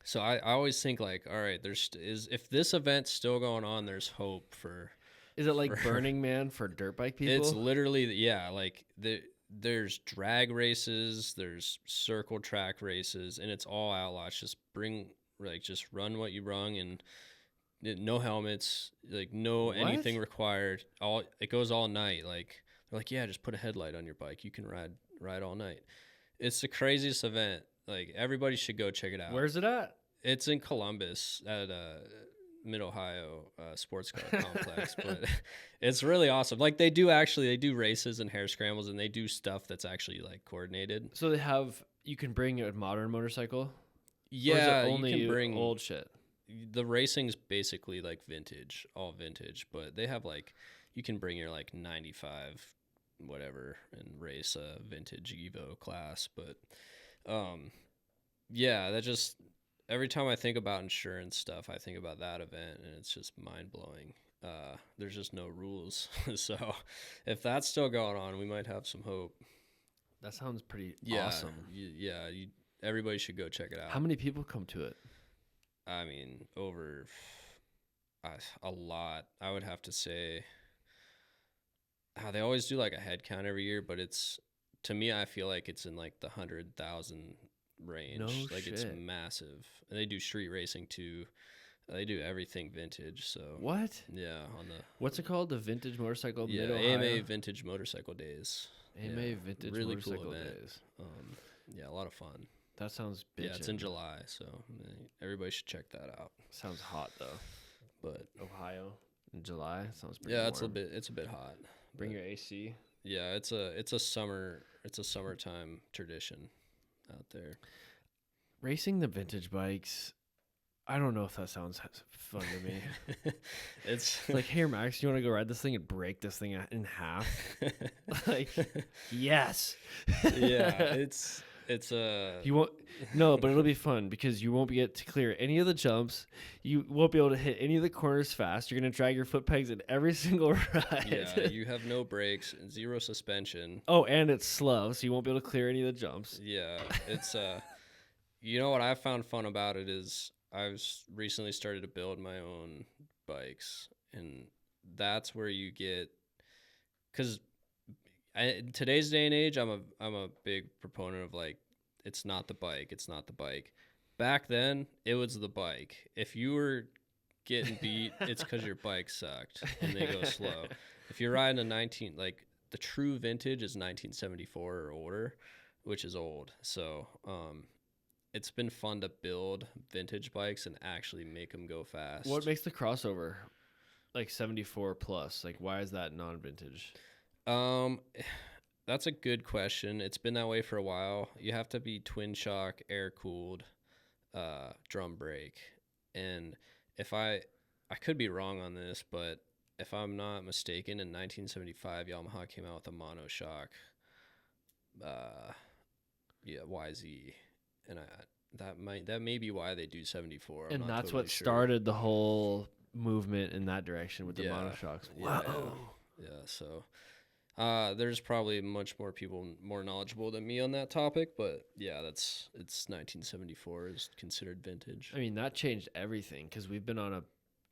So I always think like, all right, if this event's still going on, there's hope for.
Is it like Burning Man for dirt bike people?
It's literally, yeah, like there's drag races, there's circle track races, and it's all outlaws. Just run what you brung, and no helmets, like no anything required. It goes all night. Like they're like, yeah, just put a headlight on your bike. You can ride all night. It's the craziest event. Like everybody should go check it out.
Where's it at?
It's in Columbus at Mid-Ohio Sports Car Complex, but it's really awesome. Like they do races and hair scrambles, and they do stuff that's actually like coordinated.
So you can bring a modern motorcycle?
Yeah,
or is it only
you can bring
old shit.
The racing's basically like all vintage, but they have like, you can bring your like 95 whatever and race a vintage Evo class. But yeah, that just, every time I think about insurance stuff, I think about that event, and it's just mind blowing. There's just no rules. So if that's still going on, we might have some hope.
That sounds pretty
awesome.
awesome.
Everybody should go check it out.
How many people come to it?
I mean, over a lot. I would have to say, they always do like a head count every year, but to me, I feel like it's in like the 100,000 range.
No
like
shit.
It's massive. And they do street racing too. They do everything vintage. So
what?
Yeah,
what's it called? The Vintage Motorcycle
Mid-Ohio? AMA Vintage Motorcycle Days.
AMA Vintage
really
Motorcycle
cool event.
Days.
Yeah, a lot of fun.
That sounds bitchin'.
Yeah, it's in July, so everybody should check that out.
Sounds hot though.
But
Ohio in July sounds pretty.
Yeah,
warm.
it's a bit hot.
Bring your AC.
Yeah, it's a summertime tradition out there.
Racing the vintage bikes, I don't know if that sounds fun to me.
It's
like, hey Max, you want to go ride this thing and break this thing in half? Like, yes.
Yeah, it's
you won't but it'll be fun because you won't be able to clear any of the jumps. You won't be able to hit any of the corners fast. You're gonna drag your foot pegs in every single ride.
Yeah, you have no brakes, zero suspension.
Oh, and it's slow, so you won't be able to clear any of the jumps.
Yeah, it's you know what I found fun about it is I've recently started to build my own bikes, and that's where you get, because in today's day and age, I'm a big proponent of like, it's not the bike. Back then, it was the bike. If you were getting beat, it's because your bike sucked and they go slow. If you're riding the true vintage is 1974 or older, which is old. So it's been fun to build vintage bikes and actually make them go fast.
What makes the crossover like 74 plus? Like, why is that non-vintage?
That's a good question. It's been that way for a while. You have to be twin shock, air cooled, drum brake. And if I could be wrong on this, but if I'm not mistaken, in 1975, Yamaha came out with a monoshock, YZ, and that may be why they do 74.
And that's totally what started the whole movement in that direction with the monoshocks. Wow.
Yeah. So there's probably much more people more knowledgeable than me on that topic, but yeah, it's 1974 is considered vintage.
I mean, that changed everything because we've been on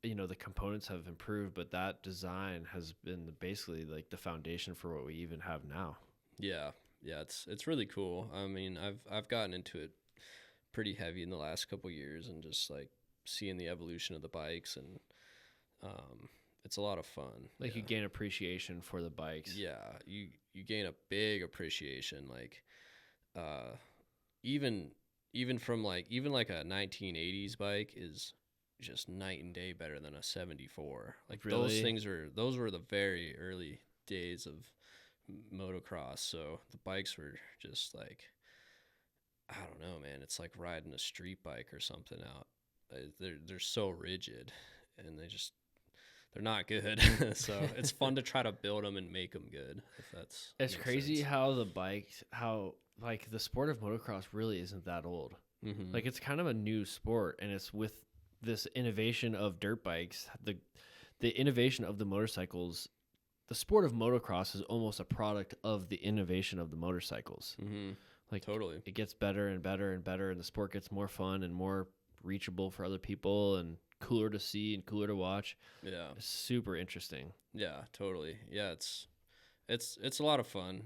the components have improved, but that design has been basically like the foundation for what we even have now.
Yeah, it's really cool. I mean, I've gotten into it pretty heavy in the last couple of years, and just like seeing the evolution of the bikes, and it's a lot of fun.
Like, you gain appreciation for the bikes.
Yeah, you gain a big appreciation. Like, even from like a 1980s bike is just night and day better than a 74. Like,
really?
those were the very early days of motocross. So the bikes were just like, I don't know, man. It's like riding a street bike or something out. They're so rigid, and they're not good. So it's fun to try to build them and make them good. If that's
It's
makes
crazy
sense.
how like the sport of motocross really isn't that old.
Mm-hmm.
Like it's kind of a new sport, and it's with this innovation of dirt bikes, the innovation of the motorcycles. The sport of motocross is almost a product of the innovation of the motorcycles.
Mm-hmm.
Like
Totally.
it gets better and better and better, and the sport gets more fun and more reachable for other people and cooler to see and cooler to watch.
Yeah.
It's super interesting.
Yeah. Totally. Yeah. It's a lot of fun.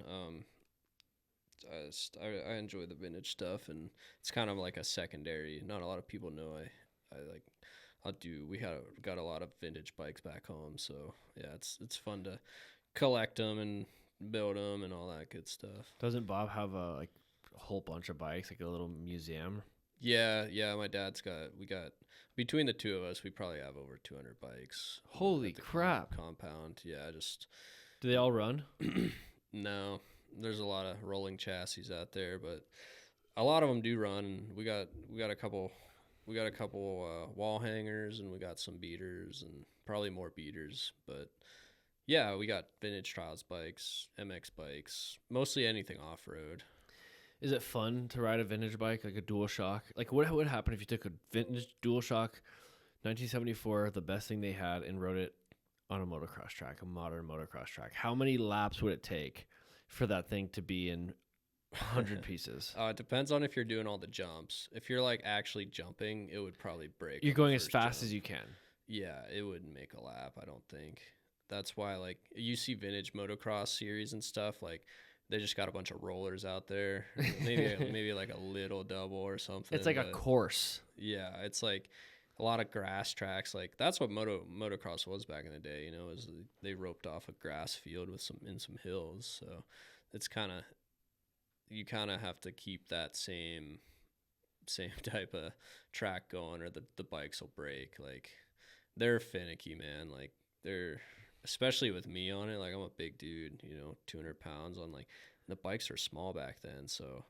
I enjoy the vintage stuff, and it's kind of like a secondary. Not a lot of people know I like. We got a lot of vintage bikes back home, so yeah, it's fun to collect them and build them and all that good stuff.
Doesn't Bob have a whole bunch of bikes, like a little museum?
Yeah, yeah. My dad's got. We got between the two of us, we probably have over 200 bikes.
Holy
at the
crap!
compound. Yeah, just
Do they all run?
no. There's a lot of rolling chassis out there, but a lot of them do run. We got a couple. We got a couple wall hangers, and we got some beaters, and probably more beaters. But yeah, we got vintage trials bikes, MX bikes, mostly anything off road.
Is it fun to ride a vintage bike, like a dual shock? Like, what would happen if you took a vintage dual shock 1974, the best thing they had, and rode it on a motocross track, a modern motocross track? How many laps would it take for that thing to be in 100 pieces?
It depends on if you're doing all the jumps. If you're like actually jumping, it would probably break.
You're
on the
going as
first
fast
jump.
as you can.
Yeah, it wouldn't make a lap, I don't think. That's why like you see vintage motocross series and stuff, like they just got a bunch of rollers out there. Maybe like a little double or something.
It's like a course.
Yeah, it's like a lot of grass tracks. Like that's what motocross was back in the day, is they roped off a grass field with some hills. So it's you kind of have to keep that same type of track going, or the bikes will break. Like they're finicky, man. Like they're, especially with me on it. Like I'm a big dude, 200 pounds on, like, the bikes are small back then. So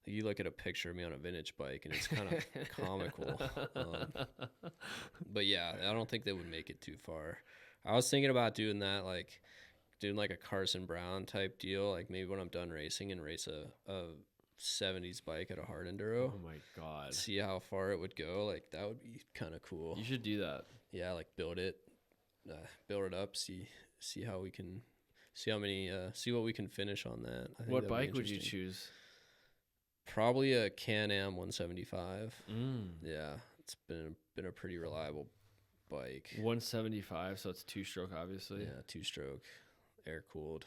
you look at a picture of me on a vintage bike and it's kind of comical. But yeah, I don't think they would make it too far. I was thinking about doing that, like doing like a Carson Brown type deal. Like maybe when I'm done racing and race a 70s bike at a hard enduro.
Oh my God.
See how far it would go. Like that would be kind of cool.
You should do that.
Yeah, like build it up, see how we can see what we can finish on that. I think
What
that'd be
bike would you
interesting.
choose?
Probably a Can-Am 175.
Mm.
Yeah, it's been a pretty reliable bike.
175, so it's two-stroke, obviously.
Yeah, two-stroke, air cooled.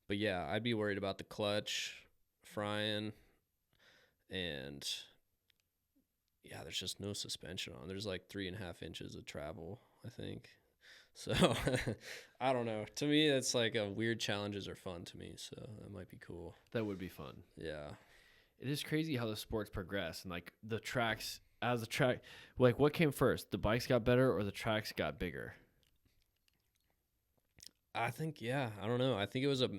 But yeah, I'd be worried about the clutch frying, and yeah, there's just no suspension on. There's like 3.5 inches of travel, I think. So I don't know. To me, it's like weird challenges are fun to me. So that might be cool.
That would be fun.
Yeah.
It is crazy how the sports progress, and like the tracks, like what came first? The bikes got better or the tracks got bigger?
I think, yeah, I don't know. I think it was a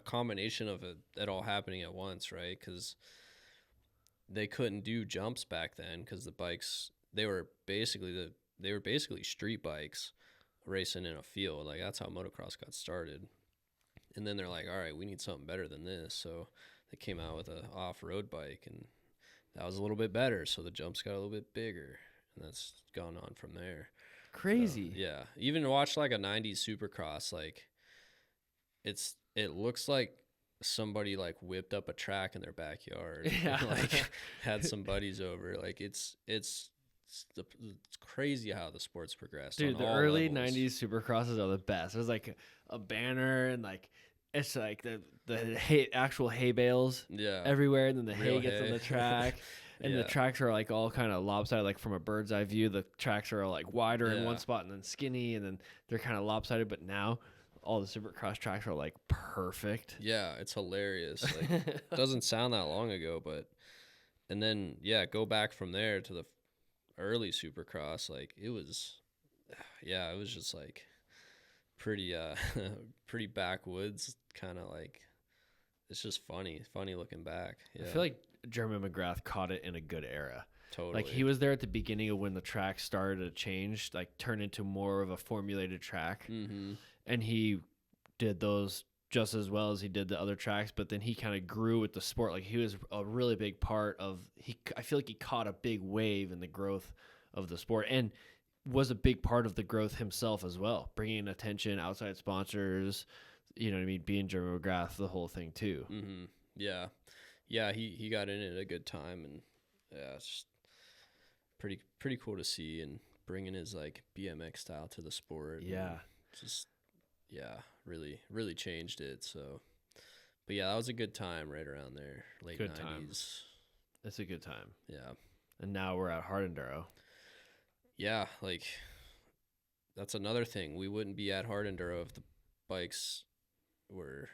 combination of it all happening at once, right? Because they couldn't do jumps back then because the bikes, they were basically street bikes racing in a field. Like that's how motocross got started. And then they're like, all right, we need something better than this. So they came out with a off-road bike, and that was a little bit better. So the jumps got a little bit bigger, and that's gone on from there.
Crazy.
So, yeah. Even to watch like a 90s Supercross, like it looks like somebody like whipped up a track in their backyard.
Yeah.
Like had some buddies over. Like it's crazy how the sport's progressed.
Dude,
on
the
all
early
levels.
90s Supercrosses are the best. There's like a banner, and like it's like the actual hay bales
Yeah.
everywhere, and then the hay
Real
gets on
hay.
the track. And the
Yeah.
tracks are like all kind of lopsided, like from a bird's eye view. The tracks are like wider in
Yeah.
one spot and then skinny, and then they're kind of lopsided. But now all the Supercross tracks are like perfect.
Yeah, it's hilarious. Like it doesn't sound that long ago, but and then yeah, go back from there to the early Supercross. Like it was just like pretty pretty backwoods, kind of like it's just funny looking back. Yeah,
I feel like Jeremy McGrath caught it in a good era.
totally.
Like he was there at the beginning of when the track started to change, like turn into more of a formulated track, and he did those just as well as he did the other tracks. But then he kind of grew with the sport. Like he was a really big part of. I feel like he caught a big wave in the growth of the sport, and was a big part of the growth himself as well, bringing attention, outside sponsors. You know what I mean? Being Jeremy McGrath, the whole thing too.
Yeah, yeah. He got in at a good time, and yeah, it's just pretty cool to see, and bringing his like BMX style to the sport.
Yeah,
just really changed it. So, but yeah, that was a good time right around there, late
Good
90s.
time. It's a good time.
Yeah,
And now we're at Hard Enduro.
yeah. Like that's another thing. We wouldn't be at Hard Enduro if the bikes were,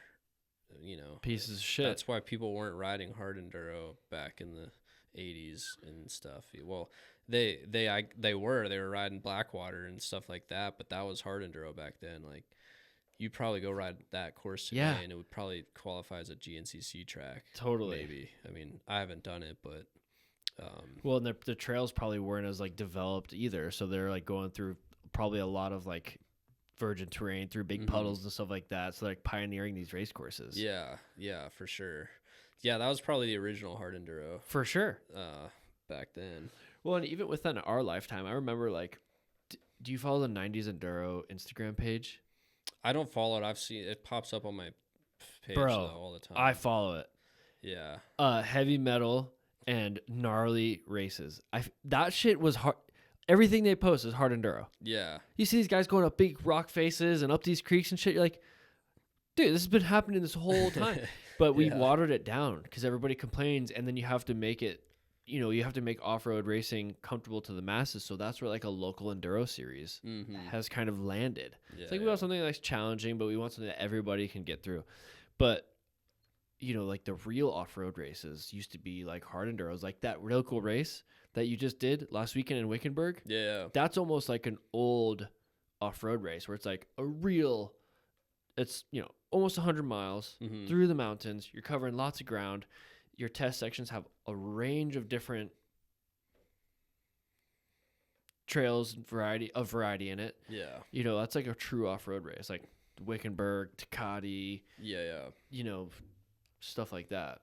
Pieces of shit.
That's why people weren't riding Hard Enduro back in the 80s and stuff. Well, they were riding Blackwater and stuff like that, but that was Hard Enduro back then. Like you probably go ride that course today,
Yeah.
and it would probably qualify as a GNCC track.
Totally.
Maybe. I mean, I haven't done it, but
Well, and the trails probably weren't as like developed either, so they're like going through probably a lot of like virgin terrain through big puddles and stuff like that. So they're like pioneering these race courses.
yeah, for sure. Yeah, that was probably the original Hard Enduro
For sure.
back then.
Well, and even within our lifetime, I remember like, do you follow the 90s Enduro Instagram page?
I don't follow it. I've seen it pops up on my page
Bro,
though, all the time.
I follow it.
Yeah.
Heavy metal and gnarly races. That shit was hard. Everything they post is Hard Enduro.
Yeah.
You see these guys going up big rock faces and up these creeks and shit. You're like, dude, this has been happening this whole time. But we watered it down because everybody complains, and then you have to make it, you have to make off-road racing comfortable to the masses. So that's where like a local enduro series has kind of landed.
Yeah,
It's like we want something that's challenging, but we want something that everybody can get through. But like the real off-road races used to be like Hard Enduros, like that real cool race that you just did last weekend in Wickenburg.
Yeah.
That's almost like an old off-road race where it's like it's almost 100 miles through the mountains. You're covering lots of ground. Your test sections have a range of different trails and variety in it.
Yeah.
That's like a true off-road race, like Wickenburg, Takati,
Yeah.
stuff like that.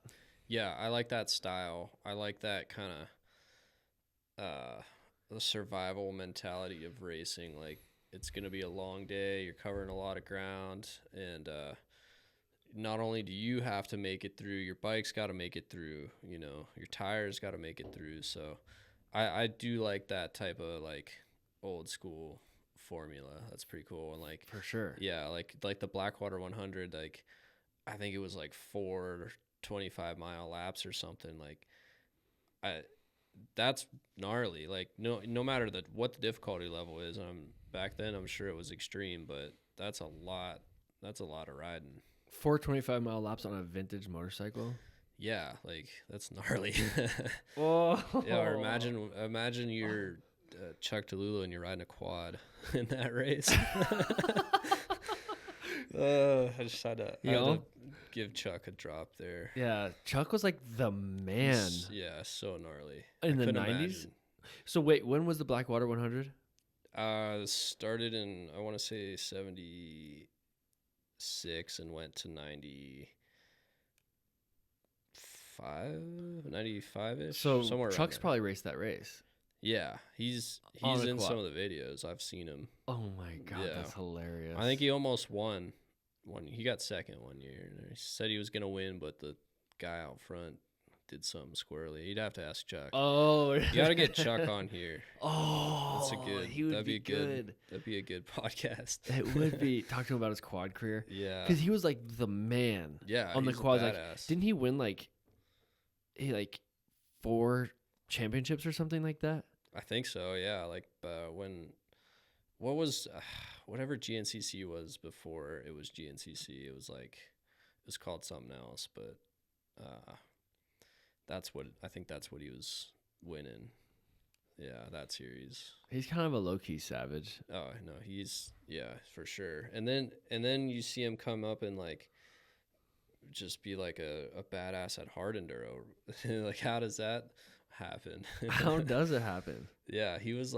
Yeah, I like that style. I like that kind of the survival mentality of racing. Like it's going to be a long day. You're covering a lot of ground, and not only do you have to make it through, your bike's got to make it through, your tires got to make it through. So I do like that type of like old school formula. That's pretty cool. And like,
For sure.
yeah, like the Blackwater 100, like I think it was like 4 25-mile laps or something. Like that's gnarly. Like no matter what the difficulty level is. Back then I'm sure it was extreme, but that's a lot of riding.
4 25-mile laps on a vintage motorcycle.
Yeah, like that's gnarly.
Oh.
Yeah, or imagine you're Chuck DeLulo and you're riding a quad in that race. I just had to give Chuck a drop there.
Yeah, Chuck was like the man.
Yeah, so gnarly.
In the
couldn't
90s?
imagine.
So wait, when was the Blackwater 100?
Started in, I want to say 76 and went to 95-ish.
So
somewhere around
Chuck's
there.
probably raced that race.
Yeah, he's
On the
in
quad.
some of the videos. I've seen him.
Oh my god,
Yeah.
that's hilarious.
I think he almost won. He got second one year. And he said he was gonna win, but the guy out front did something squirrely. You'd have to ask Chuck.
Oh,
You gotta get Chuck on here.
Oh,
That's a good.
He would
that'd
be
good. That'd be a good podcast.
It would be. Talk to him about his quad career.
Yeah.
Because he was like the man.
Yeah.
On the
he's a
quads, like,
badass.
didn't he win like 4 championships or something like that?
I think so. Yeah. Like what was whatever GNCC was before it was GNCC. It was called something else, but that's what he was winning. Yeah, that series.
He's kind of a low key savage.
Oh no, he's for sure. And then you see him come up and like just be like a badass at hard enduro. Like, how does that happen?
How does it happen?
Yeah, he was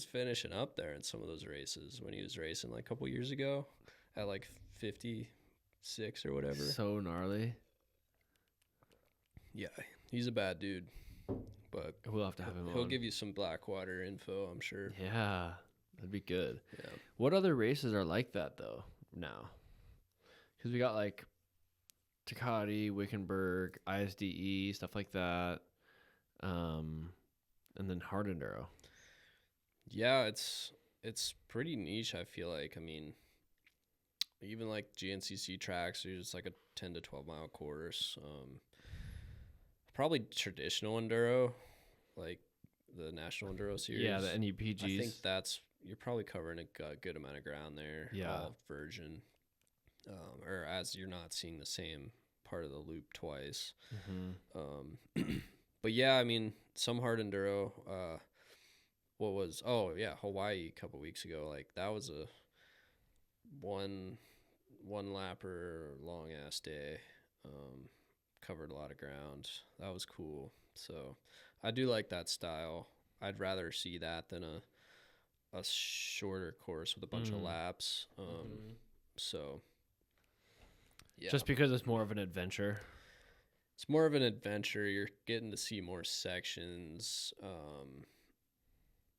finishing up there in some of those races when he was racing like a couple years ago at like 56 or whatever.
So gnarly.
Yeah, he's a bad dude, but
We'll have to have him
he'll
on.
give you some Blackwater info, I'm sure.
Yeah, that'd be good.
Yeah.
What other races are like that though now? Because we got like Takati, Wickenburg, ISDE, stuff like that, and then hard enduro.
Yeah, it's pretty niche, I feel like. I mean, even like GNCC tracks are just like a 10 to 12 mile course. Probably traditional enduro, like the National Enduro Series.
Yeah, the NEPGs.
I think you're probably covering a good amount of ground there.
Yeah.
All virgin, or as you're not seeing the same part of the loop twice.
Mm-hmm.
But yeah, I mean, some hard enduro. Hawaii a couple weeks ago. Like that was a one lapper long ass day. Covered a lot of ground. That was cool. So I do like that style. I'd rather see that than a shorter course with a bunch of laps. So yeah,
Just because it's more of an adventure.
it's more of an adventure. You're getting to see more sections.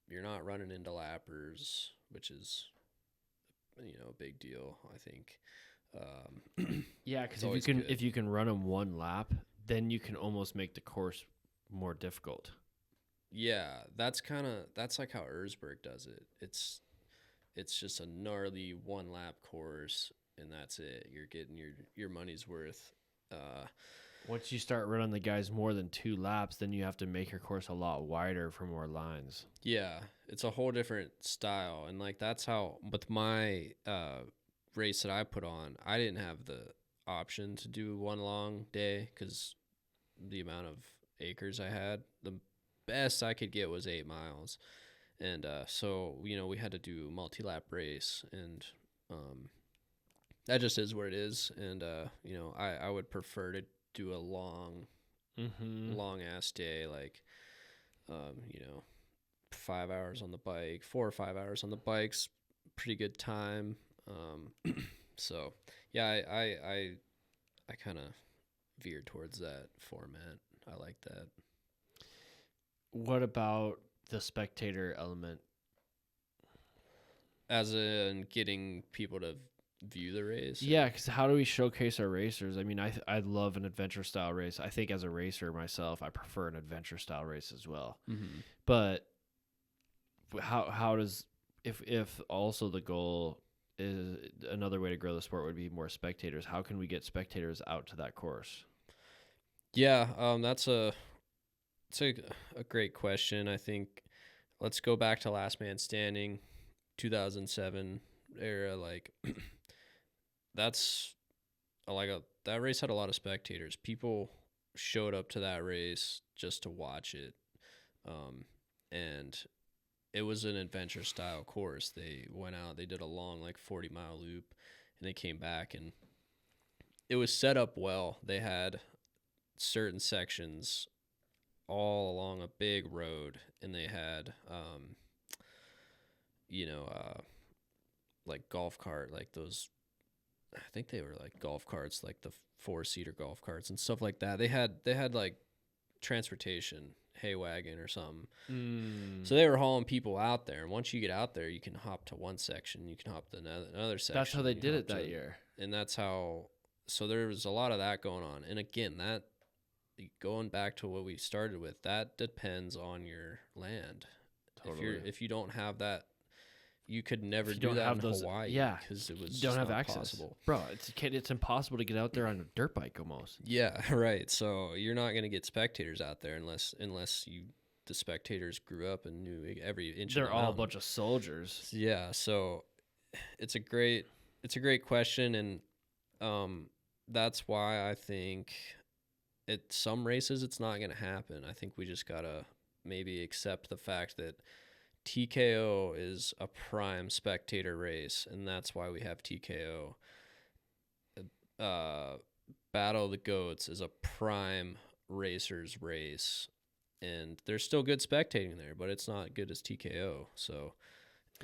You're not running into lappers, which is a big deal, I think.
Yeah, because
It's
if you can run them one lap, then you can almost make the course more difficult.
Yeah, that's like how Erzberg does it. It's just a gnarly one lap course, and that's it. You're getting your money's worth.
Once you start running the guys more than 2 laps, then you have to make your course a lot wider for more lines.
Yeah, it's a whole different style, and like that's how with my race that I put on, I didn't have the option to do one long day because the amount of acres I had. The best I could get was 8 miles, and so we had to do a multi-lap race, and that just is what it is. And I would prefer to do a long ass day, like 5 hours on the bike, 4 or 5 hours on the bike's pretty good time. So yeah, I kind of veered towards that format. I like that.
What about the spectator element?
As in getting people to view the race?
Yeah, because how do we showcase our racers? I mean, I love an adventure style race. I think as a racer myself, I prefer an adventure style race as well.
Mm-hmm.
But how does if also the goal is another way to grow the sport would be more spectators? How can we get spectators out to that course?
Yeah, it's a great question. I think let's go back to Last Man Standing, 2007 era. Like that race had a lot of spectators. People showed up to that race just to watch it, and it was an adventure style course. They went out, they did a long 40-mile loop, and they came back, and it was set up well. They had certain sections all along a big road, and they had like golf cart, like those, I think they were like golf carts, like the 4-seater golf carts and stuff like that. They had like transportation, hay wagon or something. So they were hauling people out there, and once you get out there, you can hop to one section, you can hop to another section.
That's how they did it that year.
And that's how, so there was a lot of that going on. And again, that, going back to what we started with, that depends on your land.
Totally.
If you don't have that, you could never do that in Hawaii.
Yeah,
because it was
you don't have
not
access,
possible.
bro. It's impossible to get out there on a dirt bike almost.
Yeah, right. So you're not going to get spectators out there unless the spectators grew up and knew every inch.
They're
of the
all
mountain.
a bunch of soldiers.
Yeah, so it's a great question, and that's why I think at some races it's not going to happen. I think we just gotta maybe accept the fact that TKO is a prime spectator race, and that's why we have TKO. uh, Battle of the Goats is a prime racers race, and there's still good spectating there, but it's not good as TKO. So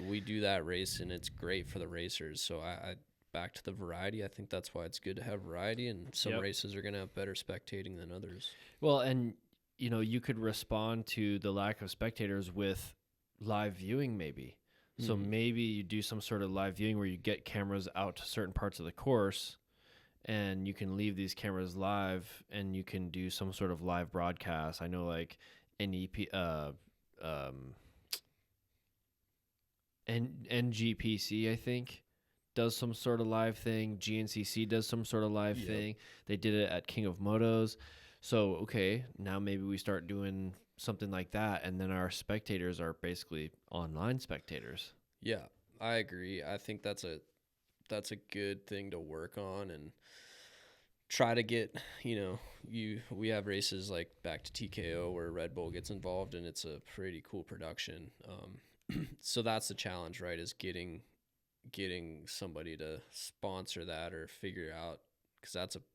we do that race, and it's great for the racers. So I back to the variety. I think that's why it's good to have variety, and some
Yep.
races are going to have better spectating than others.
Well, and you could respond to the lack of spectators with live viewing, maybe. So maybe you do some sort of live viewing where you get cameras out to certain parts of the course, and you can leave these cameras live, and you can do some sort of live broadcast. I know, like NEP, NGPC, I think, does some sort of live thing. GNCC does some sort of live thing. They did it at King of Motos. So, okay, now maybe we start doing something like that, and then our spectators are basically online spectators.
Yeah, I agree. I think that's a good thing to work on and try to get, we have races like back to TKO where Red Bull gets involved, and it's a pretty cool production. So that's the challenge, right? Is getting somebody to sponsor that or figure out, because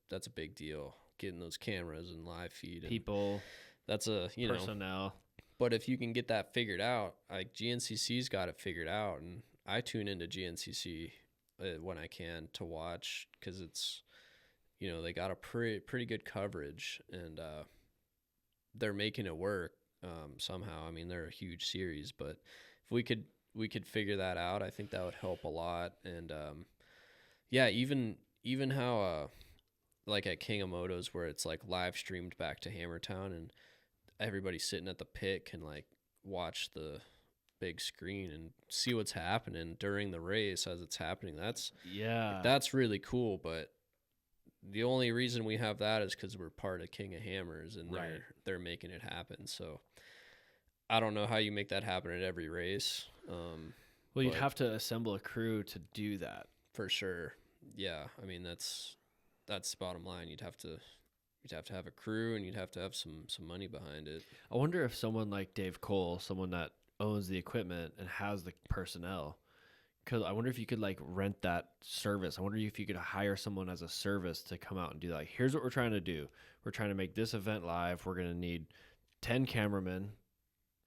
that's a big deal, getting those cameras and live feed and
People,
that's a
personnel.
But if you can get that figured out, like GNCC's got it figured out, and I tune into GNCC when I can to watch, because it's, they got a pretty good coverage, and they're making it work somehow. I mean, they're a huge series, but if we could figure that out, I think that would help a lot. And yeah, even how like at King of Motos, where it's like live streamed back to Hammertown, and everybody sitting at the pit can like watch the big screen and see what's happening during the race as it's happening. That's really cool. But the only reason we have that is because we're part of King of Hammers, and they're making it happen. So I don't know how you make that happen at every race.
Well, you'd have to assemble a crew to do that.
For sure. Yeah. I mean, that's the bottom line. You'd have to have a crew, and you'd have to have some money behind it.
I wonder if someone like Dave Cole, someone that owns the equipment and has the personnel, because I wonder if you could like rent that service. I wonder if you could hire someone as a service to come out and do like, here's what we're trying to do. We're trying to make this event live. We're going to need 10 cameramen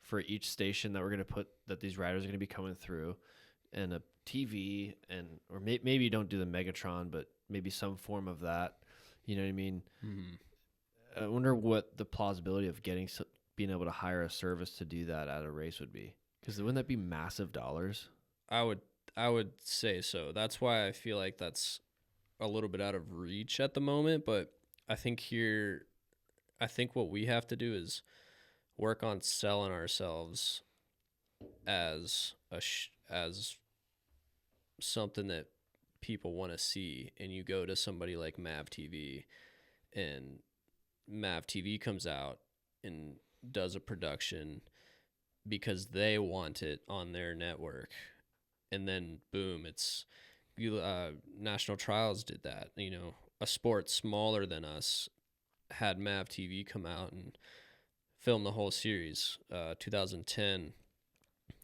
for each station that we're going to put, that these riders are going to be coming through, and a TV, or maybe you don't do the Megatron, but maybe some form of that. You know what I mean? Mm-hmm. I wonder what the plausibility of being able to hire a service to do that at a race would be, because wouldn't that be massive dollars?
I would say so. That's why I feel like that's a little bit out of reach at the moment. But I think what we have to do is work on selling ourselves as as something that people want to see. And you go to somebody like Mav TV, and Mav TV comes out and does a production because they want it on their network, and then boom, it's National Trials did that. A sport smaller than us had Mav TV come out and film the whole series. 2010,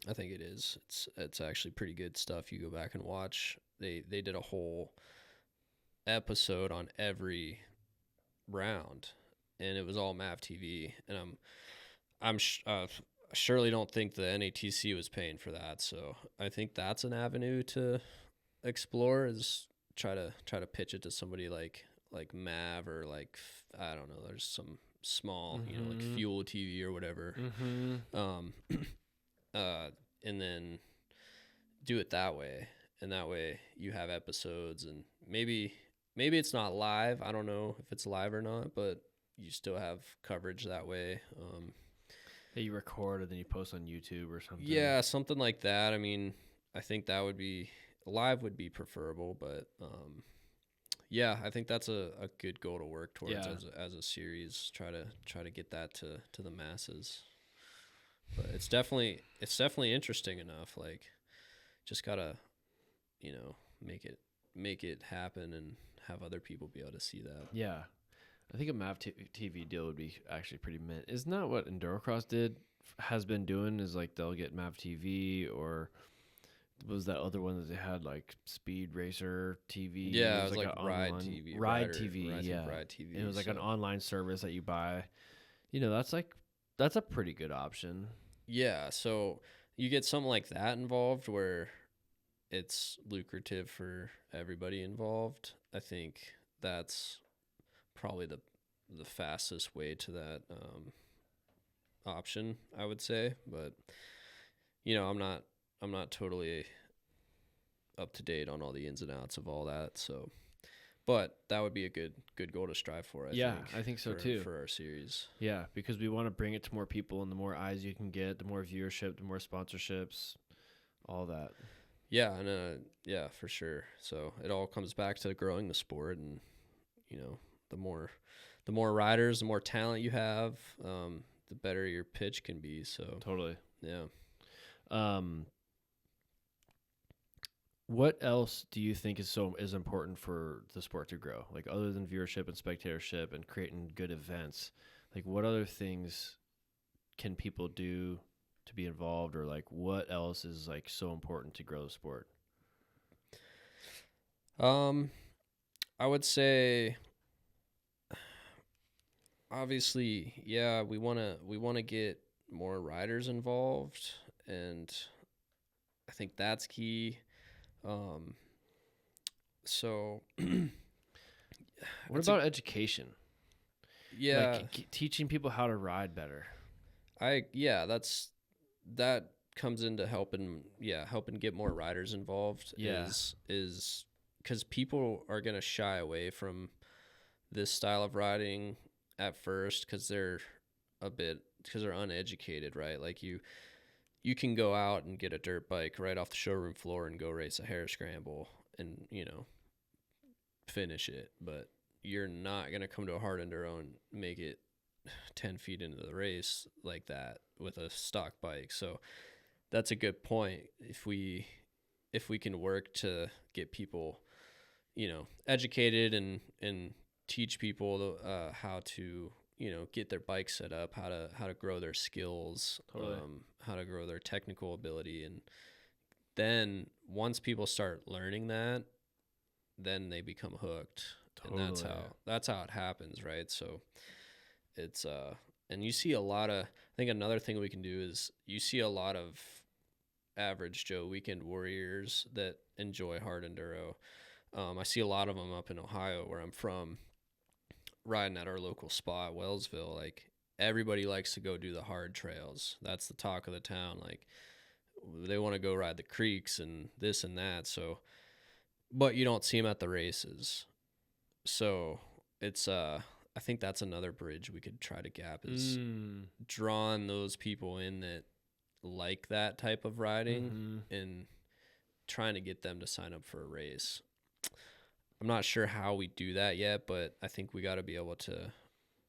I think it is. It's actually pretty good stuff. You go back and watch. They did a whole episode on every round, and it was all Mav TV. And I'm surely don't think the NATC was paying for that. So I think that's an avenue to explore, is try to pitch it to somebody like Mav, or like, I don't know, there's some small, like Fuel TV or whatever. And then do it that way. And that way you have episodes, and maybe it's not live. I don't know if it's live or not, but you still have coverage that way.
That you record and then you post on YouTube or something.
Yeah, something like that. I mean, I think that would be live would be preferable, but yeah, I think that's a good goal to work towards as a series. Try to get that to the masses. But it's definitely interesting enough. Like, just gotta, make it happen and have other people be able to see that.
Yeah. I think a Mav TV deal would be actually pretty mint. Isn't that what Endurocross has been doing? Is like they'll get Mav TV, or was that other one that they had, like Speed Racer TV?
Yeah, it was
like
like
an
Ride
online
TV,
Ride TV.
I think
Yeah,
Ride TV.
it was like an
So
online service that you buy. That's a pretty good option.
yeah, so you get something like that involved where it's lucrative for everybody involved. I think that's probably the fastest way to that option, I would say. But I'm not totally up to date on all the ins and outs of all that. So, but that would be a good goal to strive for.
I think so too.
For our series.
Yeah, because we want to bring it to more people, and the more eyes you can get, the more viewership, the more sponsorships, all that.
Yeah, and yeah, for sure. So it all comes back to growing the sport, and the more riders, the more talent you have, the better your pitch can be. So
Totally.
yeah.
What else do you think is important for the sport to grow? Like, other than viewership and spectatorship and creating good events, like what other things can people do to be involved, or like what else is like so important to grow the sport?
I would say obviously, yeah, we want to get more riders involved, and I think that's key. So
What about education?
yeah,
Like teaching people how to ride better.
that comes into helping get more riders involved.
Yeah.
Is because people are gonna shy away from this style of riding at first because they're uneducated, right? Like you can go out and get a dirt bike right off the showroom floor and go race a hare scramble and finish it, but you're not going to come to a hard enduro and make it 10 feet into the race like that with a stock bike. So that's a good point. If we can work to get people educated and teach people how to get their bike set up, how to grow their skills,
Totally.
how to grow their technical ability, and then once people start learning that, then they become hooked.
Totally.
And that's how it happens, right? So it's and you see a lot of, I think another thing we can do is you see a lot of average Joe weekend warriors that enjoy hard enduro. I see a lot of them up in Ohio where I'm from, riding at our local spot, Wellsville. Like, everybody likes to go do the hard trails. That's the talk of the town. Like, they want to go ride the creeks and this and that. So, but you don't see them at the races. So it's I think that's another bridge we could try to gap, is drawing those people in that like that type of riding and trying to get them to sign up for a race. I'm not sure how we do that yet, but I think we got to be able to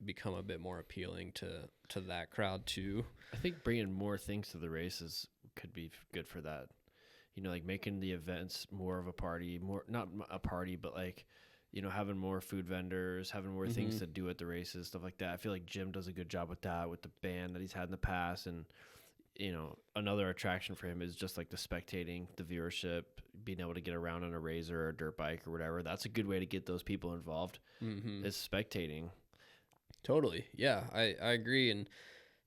become a bit more appealing to that crowd too.
I think bringing more things to the races could be good for that. Like making the events more of a party, not a party, but like, having more food vendors, having more things to do at the races, stuff like that. I feel like Jim does a good job with that, with the band that he's had in the past. And, another attraction for him is just like the spectating, the viewership, being able to get around on a razor or a dirt bike or whatever. That's a good way to get those people involved, is spectating.
Totally. Yeah, I agree. And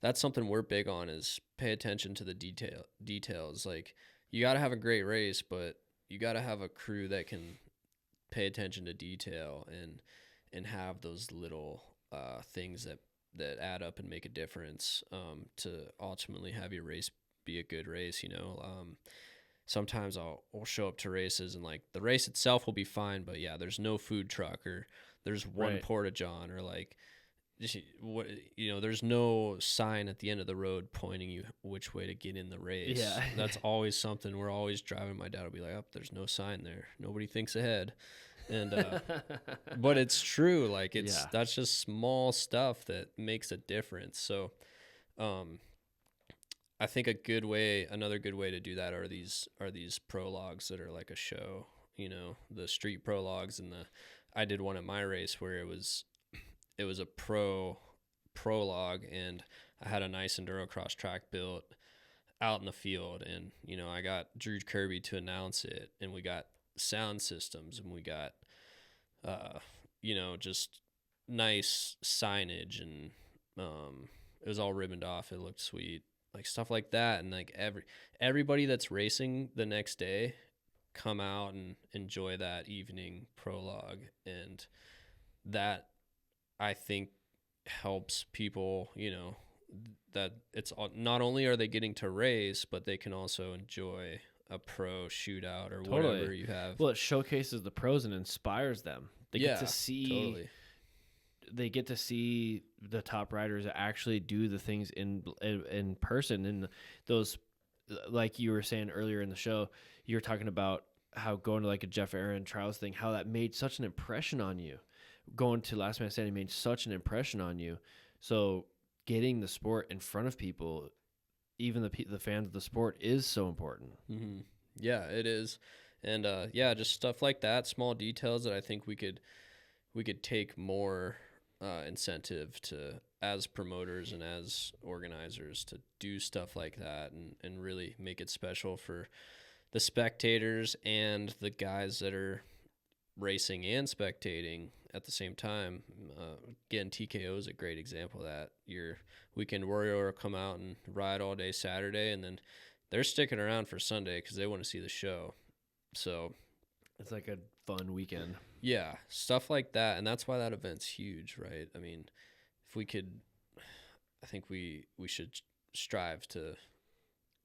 that's something we're big on, is pay attention to the details. Like, you got to have a great race, but you got to have a crew that can pay attention to detail and have those little things that add up and make a difference to ultimately have your race be a good race. Sometimes I'll show up to races and like the race itself will be fine, but yeah, there's no food truck, or there's one porta-john, or like there's no sign at the end of the road pointing you which way to get in the race.
Yeah.
That's always something we're always driving. My dad will be like, "Oh, there's no sign there. Nobody thinks ahead." And but it's true. Like, that's just small stuff that makes a difference. So I think another good way to do that are these prologues that are like a show, the street prologues. And I did one at my race where it was a prologue, and I had a nice enduro cross track built, out in the field, and I got Drew Kirby to announce it, and we got sound systems, and we got just nice signage, and it was all ribboned off. It looked sweet, like stuff like that, and like everybody that's racing the next day come out and enjoy that evening prologue, and that I think helps people, that it's not only are they getting to race, but they can also enjoy a pro shootout or whatever you have.
Well, it showcases the pros and inspires them. They get to see
totally.
They get to see the top riders actually do the things in person. And those, like you were saying earlier in the show, you were talking about how going to like a Jeff Aaron trials thing, how that made such an impression on you. Going to Last Man Standing made such an impression on you. So getting the sport in front of people, even the fans of the sport, is so important.
Mm-hmm. Yeah, it is. And just stuff like that, small details that I think we could take more incentive to, as promoters and as organizers, to do stuff like that, and really make it special for the spectators and the guys that are racing and spectating at the same time. Again, TKO is a great example of that. Your weekend warrior will come out and ride all day Saturday, and then they're sticking around for Sunday because they want to see the show. So
it's like a fun weekend.
Yeah, stuff like that, and that's why that event's huge, right? I mean, if we could, I think we should strive to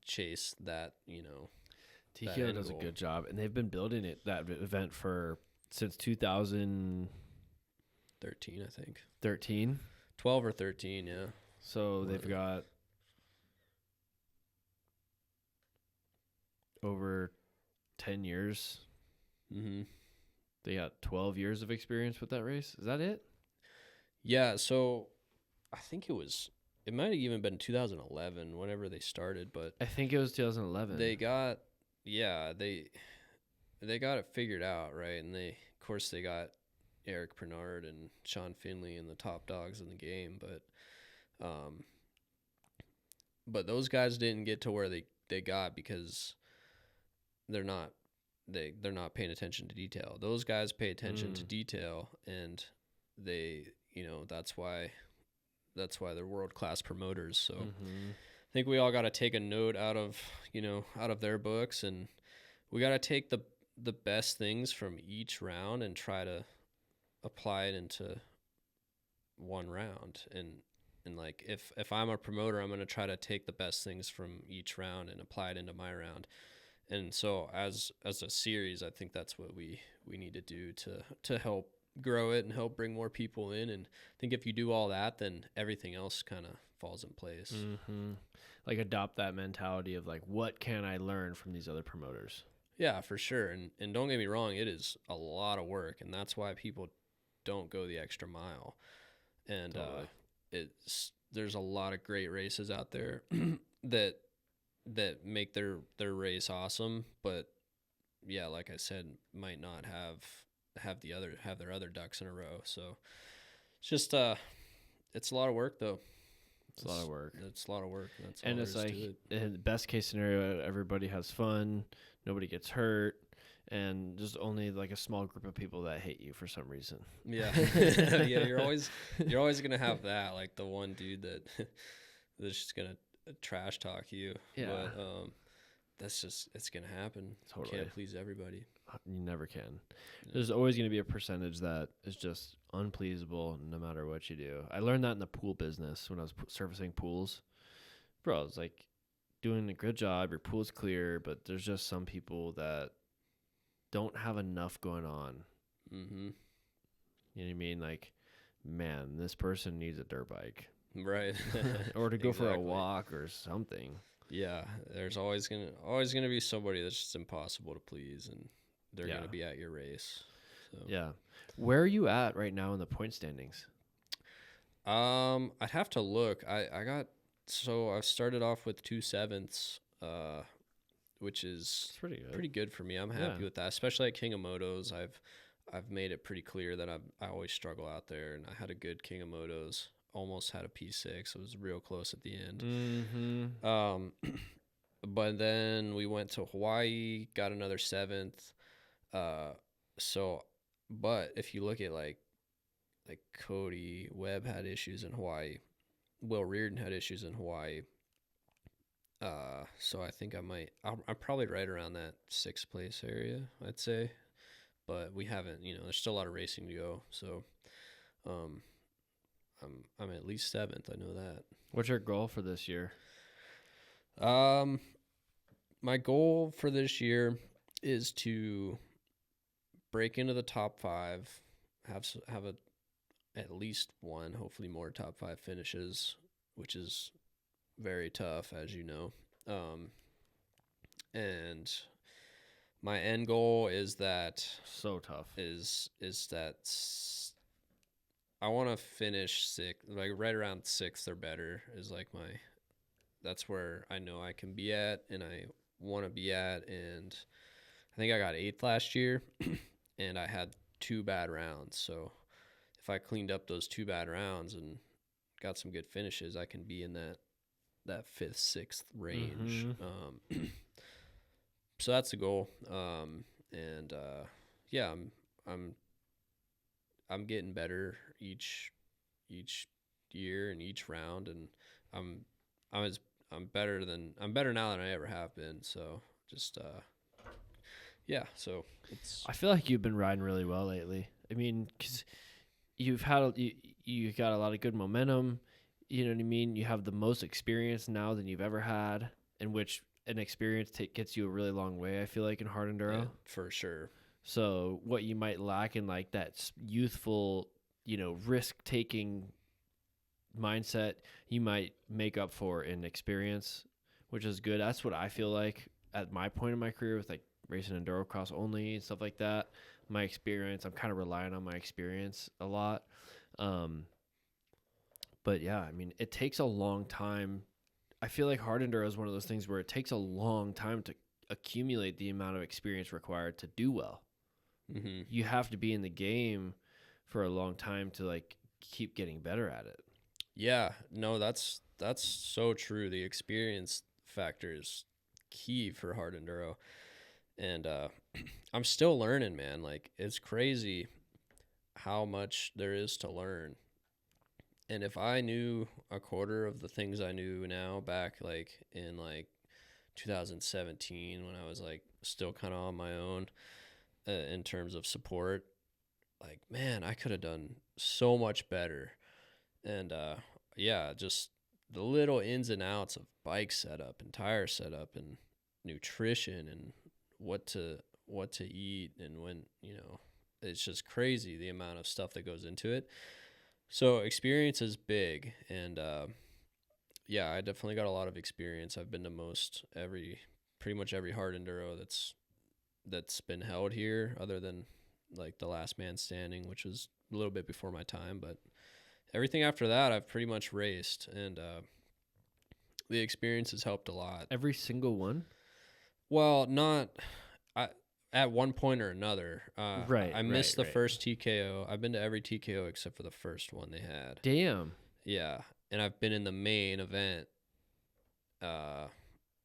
chase that,
TKO does a good job, and they've been building that event since 2013,
I think.
12
or 13, yeah.
So they've got over 10 years.
Mm-hmm.
They got 12 years of experience with that race. Is that it?
Yeah, so I think it might have even been 2011 whenever they started, but
I think it was 2011.
They got it figured out, right? And of course they got Eric Pernard and Sean Finley and the top dogs in the game, but those guys didn't get to where they got because they're not paying attention to detail. Those guys pay attention to detail, and they, that's why they're world-class promoters. So I think we all got to take a note out of their books, and we got to take the best things from each round and try to apply it into one round. And like, if I'm a promoter, I'm going to try to take the best things from each round and apply it into my round. And so as a series, I think that's what we need to do to help grow it and help bring more people in. And I think if you do all that, then everything else kind of falls in place.
Mm-hmm. Like adopt that mentality of like, what can I learn from these other promoters?
Yeah, for sure. And don't get me wrong, it is a lot of work, and that's why people don't go the extra mile. And there's a lot of great races out there that make their race awesome, but yeah, like I said, might not have their other ducks in a row. So it's just it's a lot of work though.
It's a lot of work.
That's a lot of work. That's
and it's like in the best case scenario, everybody has fun, nobody gets hurt, and just only like a small group of people that hate you for some reason.
Yeah. Yeah, you're always gonna have that, like the one dude that's just gonna trash talk you.
Yeah.
But it's gonna happen.
Totally.
You can't please everybody.
You never can.
Yeah.
There's always going to be a percentage that is just unpleasable no matter what you do. I learned that in the pool business when I was servicing pools. Bro, it's like doing a good job, your pool's clear, but there's just some people that don't have enough going on.
Mm-hmm.
You know what I mean? Like, man, this person needs a dirt bike.
Right.
Or to go for a walk or something.
Yeah, there's always gonna be somebody that's just impossible to please, and they're gonna be at your race. So.
Yeah. Where are you at right now in the point standings?
I'd have to look. I've started off with 2 7ths, which is pretty good for me. I'm happy with that, especially at King of Motos. I've made it pretty clear that I always struggle out there, and I had a good King of Motos. Almost had a P6. It was real close at the end.
Mm-hmm.
but then we went to Hawaii, got another 7th. Uh, so, but if you look at like Cody Webb had issues in Hawaii, Will Reardon had issues in Hawaii. So I think I'm probably right around that 6th place area, I'd say. But we haven't, there's still a lot of racing to go. So, um, I'm at least 7th. I know that.
What's your goal for this year?
My goal for this year is to break into the top 5, have at least one, hopefully more top 5 finishes, which is very tough, as you know. And my end goal is that
so tough
is that I want to finish 6th, like right around 6th or better is like that's where I know I can be at and I want to be at. And I think I got 8th last year and I had 2 bad rounds. So if I cleaned up those 2 bad rounds and got some good finishes, I can be in that 5th, 6th range.
Mm-hmm.
So that's the goal. Yeah, I'm getting better each year and each round, and I'm better now than I ever have been. So just yeah. So
I feel like you've been riding really well lately. I mean, because you got a lot of good momentum. You know what I mean? You have the most experience now than you've ever had, in which an experience gets you a really long way, I feel like, in hard enduro.
Yeah, for sure.
So what you might lack in like that youthful, risk-taking mindset, you might make up for in experience, which is good. That's what I feel like at my point in my career with like racing enduro cross only and stuff like that. My experience, I'm kind of relying on my experience a lot. But yeah, I mean, it takes a long time. I feel like hard enduro is one of those things where it takes a long time to accumulate the amount of experience required to do well.
Mm-hmm.
You have to be in the game for a long time to like keep getting better at it.
Yeah, no, that's so true. The experience factor is key for hard enduro. And I'm still learning, man. Like, it's crazy how much there is to learn. And if I knew a quarter of the things I knew now back like in like 2017 when I was like still kind of on my own in terms of support, like, man, I could have done so much better. And yeah, just the little ins and outs of bike setup and tire setup and nutrition and what to eat and when, it's just crazy the amount of stuff that goes into it. So experience is big, and yeah, I definitely got a lot of experience. I've been to pretty much every hard enduro that's been held here, other than like the last man standing, which was a little bit before my time. But everything after that, I've pretty much raced, and the experience has helped a lot.
Every single one?
Well, not at one point or another.
Right.
I missed the first TKO. I've been to every TKO except for the first one they had.
Damn.
Yeah, and I've been in the main event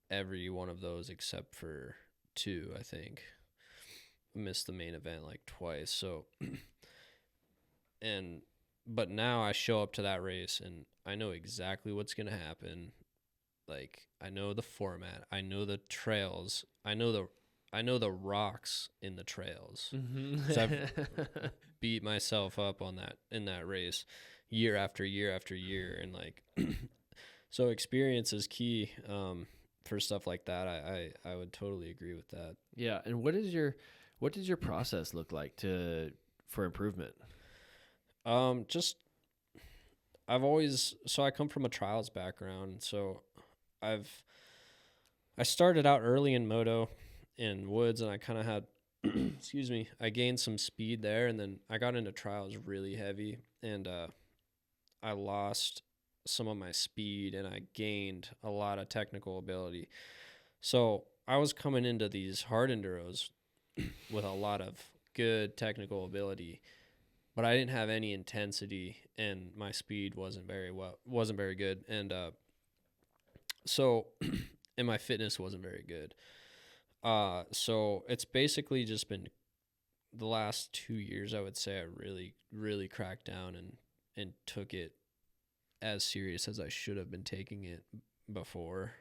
every one of those except for 2, I think. I missed the main event like twice. So but now I show up to that race and I know exactly what's going to happen. Like, I know the format, I know the trails, I know the rocks in the trails.
Mm-hmm.
'Cause I've beat myself up on that in that race year after year after year, and like so experience is key for stuff like that. I would totally agree with that.
Yeah, and what does your process look like for improvement?
Just I come from a trials background, so I started out early in moto in woods, and I kind of had excuse me, I gained some speed there, and then I got into trials really heavy, and I lost some of my speed and I gained a lot of technical ability. So I was coming into these hard enduros with a lot of good technical ability, but I didn't have any intensity and my speed wasn't very good. And so and my fitness wasn't very good. So it's basically just been the last 2 years, I would say I really, really cracked down and took it as serious as I should have been taking it before.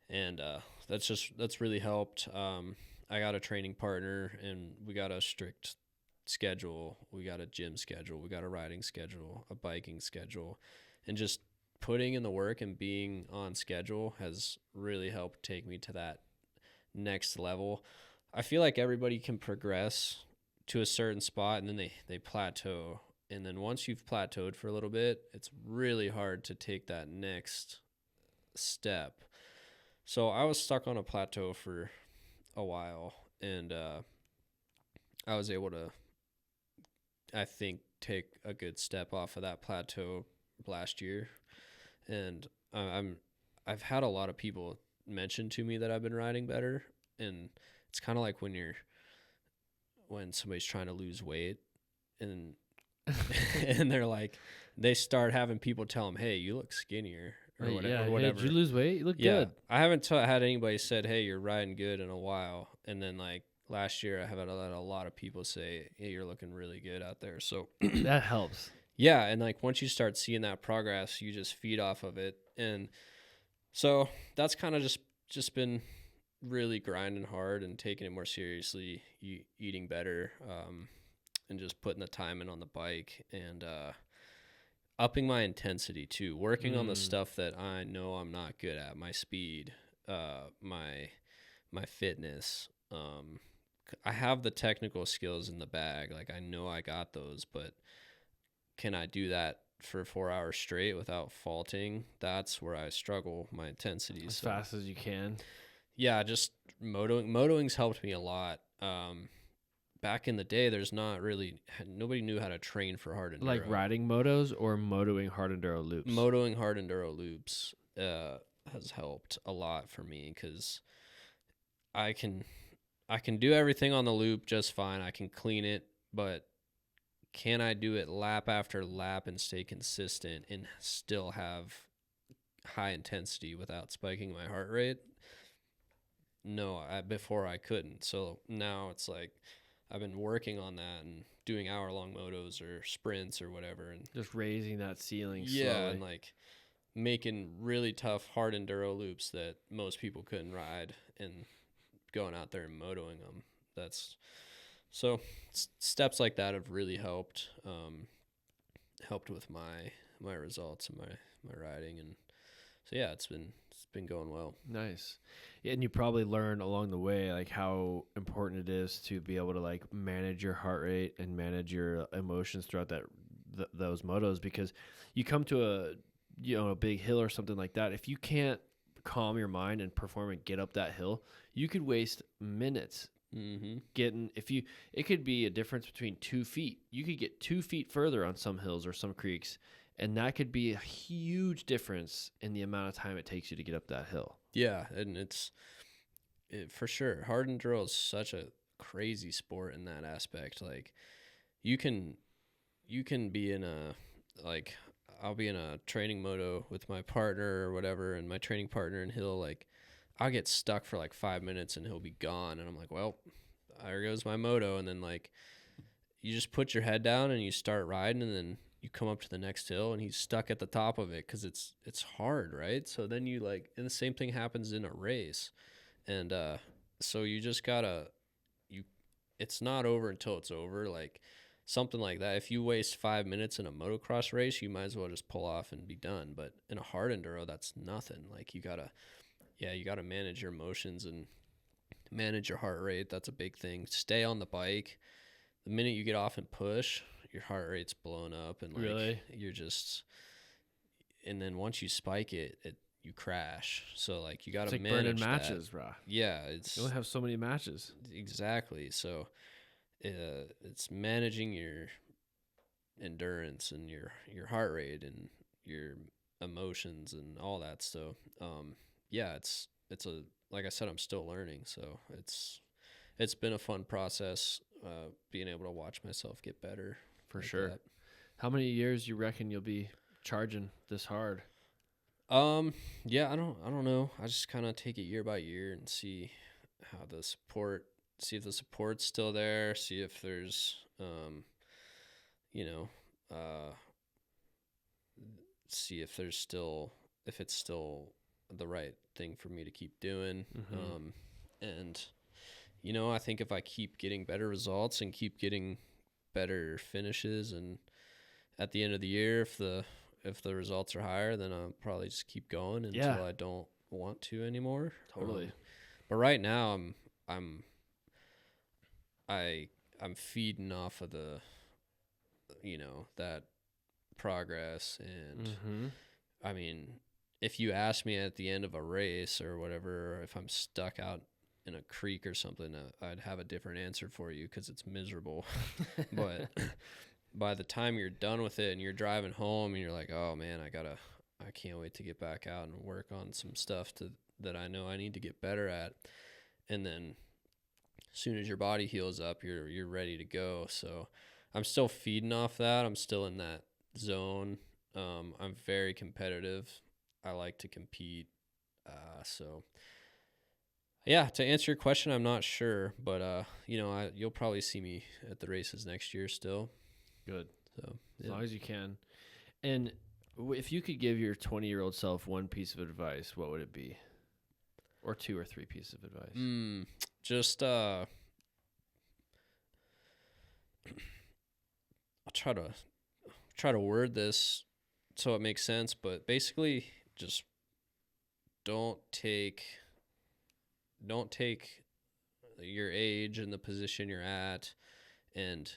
And that's really helped. I got a training partner, and we got a strict schedule. We got a gym schedule. We got a riding schedule, a biking schedule, and just putting in the work and being on schedule has really helped take me to that next level. I feel like everybody can progress to a certain spot, and then they plateau. And then once you've plateaued for a little bit, it's really hard to take that next step. So I was stuck on a plateau for a while, and I was able to, I think, take a good step off of that plateau last year. And I've had a lot of people mention to me that I've been riding better, and it's kind of like when somebody's trying to lose weight, and and they're like, they start having people tell them, "Hey, you look skinnier," or
Right,
whatever.
yeah.
Or
Hey,
whatever.
did you lose weight? You look good.
I haven't had anybody said, "Hey, you're riding good" in a while. And then like last year, I have had a lot of people say, "Hey, you're looking really good out there." So
That helps.
yeah, and like once you start seeing that progress, you just feed off of it, and so that's kind of just been really grinding hard and taking it more seriously, eating better, and just putting the time in on the bike, and upping my intensity too, working on the stuff that I know I'm not good at, my speed, my fitness. I have the technical skills in the bag, like I know I got those, but can I do that for 4 hours straight without faulting? That's where I struggle, my intensity.
As fast as you can.
Yeah, just motoing's helped me a lot. Back in the day, nobody knew how to train for hard enduro.
Like riding motos or motoing hard enduro loops?
Motoing hard enduro loops has helped a lot for me, because I can do everything on the loop just fine. I can clean it, but can I do it lap after lap and stay consistent and still have high intensity without spiking my heart rate? No, before I couldn't. So now it's like I've been working on that and doing hour-long motos or sprints or whatever, and
just raising that ceiling
yeah,
slowly.
and like making really tough hard enduro loops that most people couldn't ride, and going out there and motoing them. That's so steps like that have really helped with my results and my riding, and so yeah, it's been going well.
Nice. Yeah, and you probably learn along the way like how important it is to be able to like manage your heart rate and manage your emotions throughout those motos, because you come to a big hill or something like that. If you can't calm your mind and perform and get up that hill, you could waste minutes it could be a difference between 2 feet. You could get 2 feet further on some hills or some creeks, and that could be a huge difference in the amount of time it takes you to get up that hill.
Yeah, and it's for sure. Hard enduro is such a crazy sport in that aspect. Like you can be in I'll be in a training moto with my partner or whatever, and my training partner, and I'll get stuck for like 5 minutes and he'll be gone, and I'm like, well, there goes my moto. And then like you just put your head down and you start riding, and then you come up to the next hill and he's stuck at the top of it because it's hard, right? So then and the same thing happens in a race, and so you just gotta it's not over until it's over, like something like that. If you waste 5 minutes in a motocross race, you might as well just pull off and be done. But in a hard enduro, that's nothing. Like you gotta manage your emotions and manage your heart rate. That's a big thing. Stay on the bike. The minute you get off and push, your heart rate's blown up, and like
Really?
you're just. And then once you spike it, you crash. So like you got to manage
burning
that.
matches, bro.
Yeah,
You only have so many matches.
Exactly. So it's managing your endurance and your heart rate and your emotions and all that stuff. Yeah, it's like I said, I'm still learning, so it's been a fun process, being able to watch myself get better.
For
like
sure.
that.
How many years you reckon you'll be charging this hard?
Yeah, I don't know. I just kind of take it year by year and see how see if the support's still there, see if there's, you know, uh, see if if it's still the right thing for me to keep doing.
Mm-hmm.
And, I think if I keep getting better results and keep getting better finishes, and at the end of the year, if the results are higher, then I'll probably just keep going
Yeah,
until I don't want to anymore.
totally.
But right now I'm I I'm feeding off of that progress. And
Mm-hmm.
I mean, if you ask me at the end of a race or whatever, or if I'm stuck out in a creek or something, I'd have a different answer for you because it's miserable. But by the time you're done with it and you're driving home and you're like, oh man, I can't wait to get back out and work on some stuff that I know I need to get better at. And then as soon as your body heals up, you're ready to go. So I'm still feeding off that. I'm still in that zone. I'm very competitive. I like to compete. So yeah, to answer your question, I'm not sure, but you'll probably see me at the races next year still.
Good.
So
As
yeah.
long as you can. And if you could give your 20-year-old self one piece of advice, what would it be? Or two or three pieces of advice?
Just I'll try to word this so it makes sense, but basically just don't take your age and the position you're at and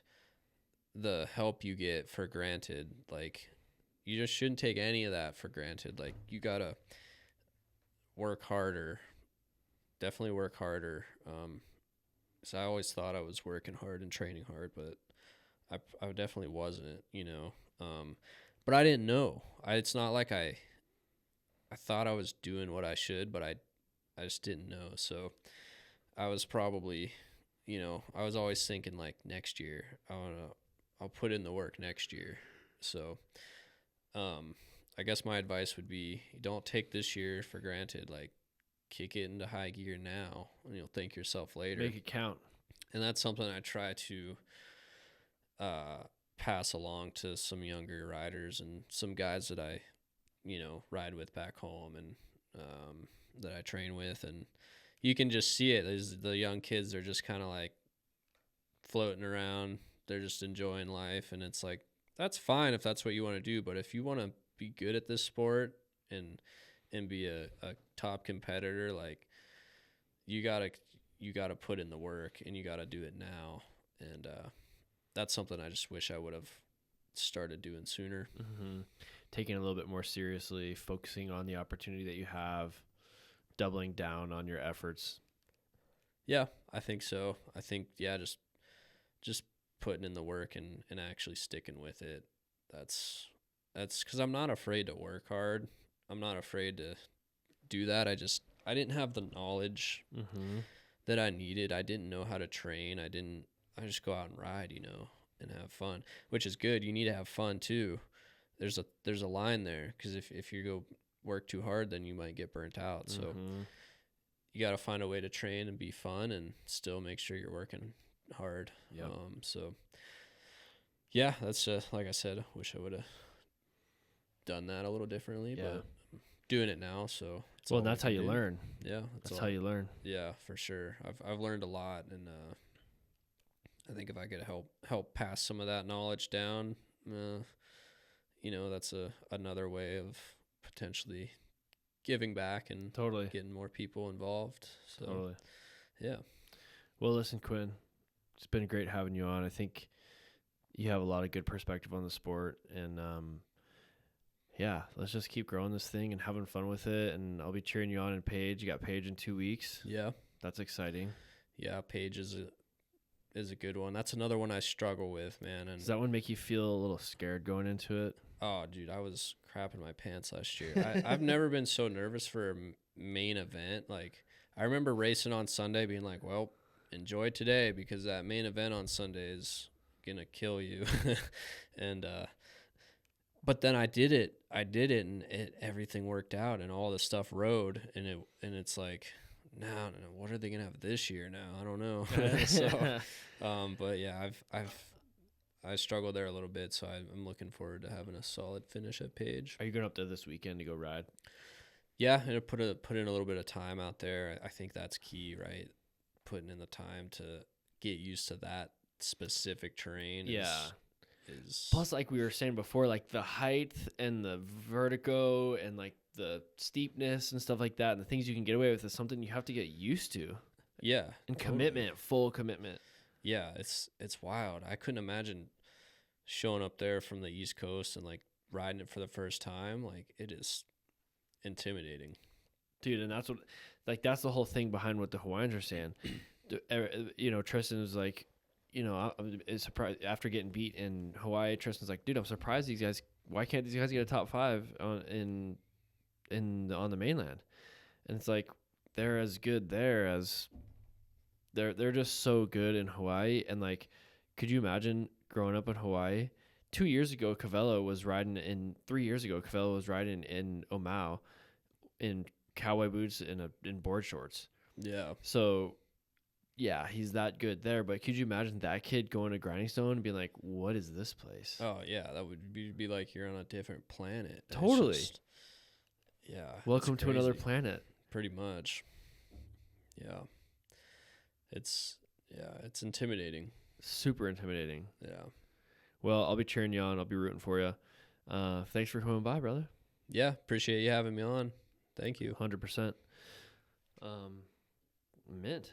the help you get for granted. Like, you just shouldn't take any of that for granted. Like, you gotta work harder, definitely work harder. So I always thought I was working hard and training hard, but I definitely wasn't. But I didn't know. It's not like I thought I was doing what I should, but I just didn't know. So I was probably, I was always thinking like next year, I'll put in the work next year. So, I guess my advice would be, don't take this year for granted. Like, kick it into high gear now, and you'll thank yourself later.
Make it count.
And that's something I try to pass along to some younger riders and some guys that I, ride with back home, and that I train with. And you can just see it. The young kids are just kind of like floating around. They're just enjoying life. And it's like, that's fine if that's what you want to do. But if you want to be good at this sport and be a top competitor, like, you gotta put in the work, and you gotta do it now. And that's something I just wish I would have started doing sooner.
Mm-hmm. Taking it a little bit more seriously, focusing on the opportunity that you have, doubling down on your efforts.
Yeah, I think so. I think, yeah, just putting in the work and actually sticking with it. That's because I'm not afraid to work hard. I'm not afraid to do that. I didn't have the knowledge
Mm-hmm.
that I needed. I didn't know how to train. I just go out and ride, and have fun, which is good. You need to have fun too. There's a line there, because if you go work too hard, then you might get burnt out. So
Mm-hmm.
you got to find a way to train and be fun and still make sure you're working hard.
Yep.
So yeah, that's like I said, I wish I would have done that a little differently,
Yeah.
but I'm doing it now. So
Well, that's how you learn.
Yeah,
That's how you learn.
Yeah, for sure. I've learned a lot, and I think if I could help pass some of that knowledge down, that's another way of potentially giving back and
Totally.
getting more people involved. So
Totally.
yeah.
Well, listen, Quinn, it's been great having you on. I think you have a lot of good perspective on the sport, and yeah, let's just keep growing this thing and having fun with it. And I'll be cheering you on in Page. You got Page in 2 weeks.
Yeah.
That's exciting.
Yeah, Page is a good one. That's another one I struggle with, man. And
Does that one make you feel a little scared going into it?
oh, dude, I was crapping my pants last year. I've never been so nervous for a main event. Like, I remember racing on Sunday being like, well, enjoy today, because that main event on Sunday is going to kill you. And But then I did it, and everything worked out, and all the stuff rode, and it's like, no, what are they gonna have this year now? I don't know. So, but yeah, I struggled there a little bit, so I'm looking forward to having a solid finish at Page.
Are you going up there this weekend to go ride?
Yeah, and put in a little bit of time out there. I think that's key, right? Putting in the time to get used to that specific terrain. Is
plus, like we were saying before, like the height and the vertigo and like the steepness and stuff like that, and the things you can get away with is something you have to get used to.
Yeah,
and commitment, full commitment.
Yeah, it's wild. I couldn't imagine showing up there from the East Coast and like riding it for the first time. Like, it is intimidating,
dude. And that's the whole thing behind what the Hawaiians are saying. Tristan was like, I'm surprised after getting beat in Hawaii. Tristan's like, dude, I'm surprised these guys. Why can't these guys get a top 5 on the mainland? And it's like they're as good there as they're just so good in Hawaii. And like, could you imagine growing up in Hawaii? 2 years ago, Cavello was riding in. 3 years ago, Cavello was riding in Omau in cowboy boots and in board shorts.
Yeah.
So. Yeah, he's that good there, but could you imagine that kid going to Grinding Stone and being like, what is this place?
Oh, yeah, that would be like you're on a different planet.
Totally.
Yeah.
Welcome to another planet.
Pretty much. Yeah. It's intimidating.
Super intimidating.
Yeah.
Well, I'll be cheering you on. I'll be rooting for you. Thanks for coming by, brother.
Yeah, appreciate you having me on. Thank you.
100%. Mint.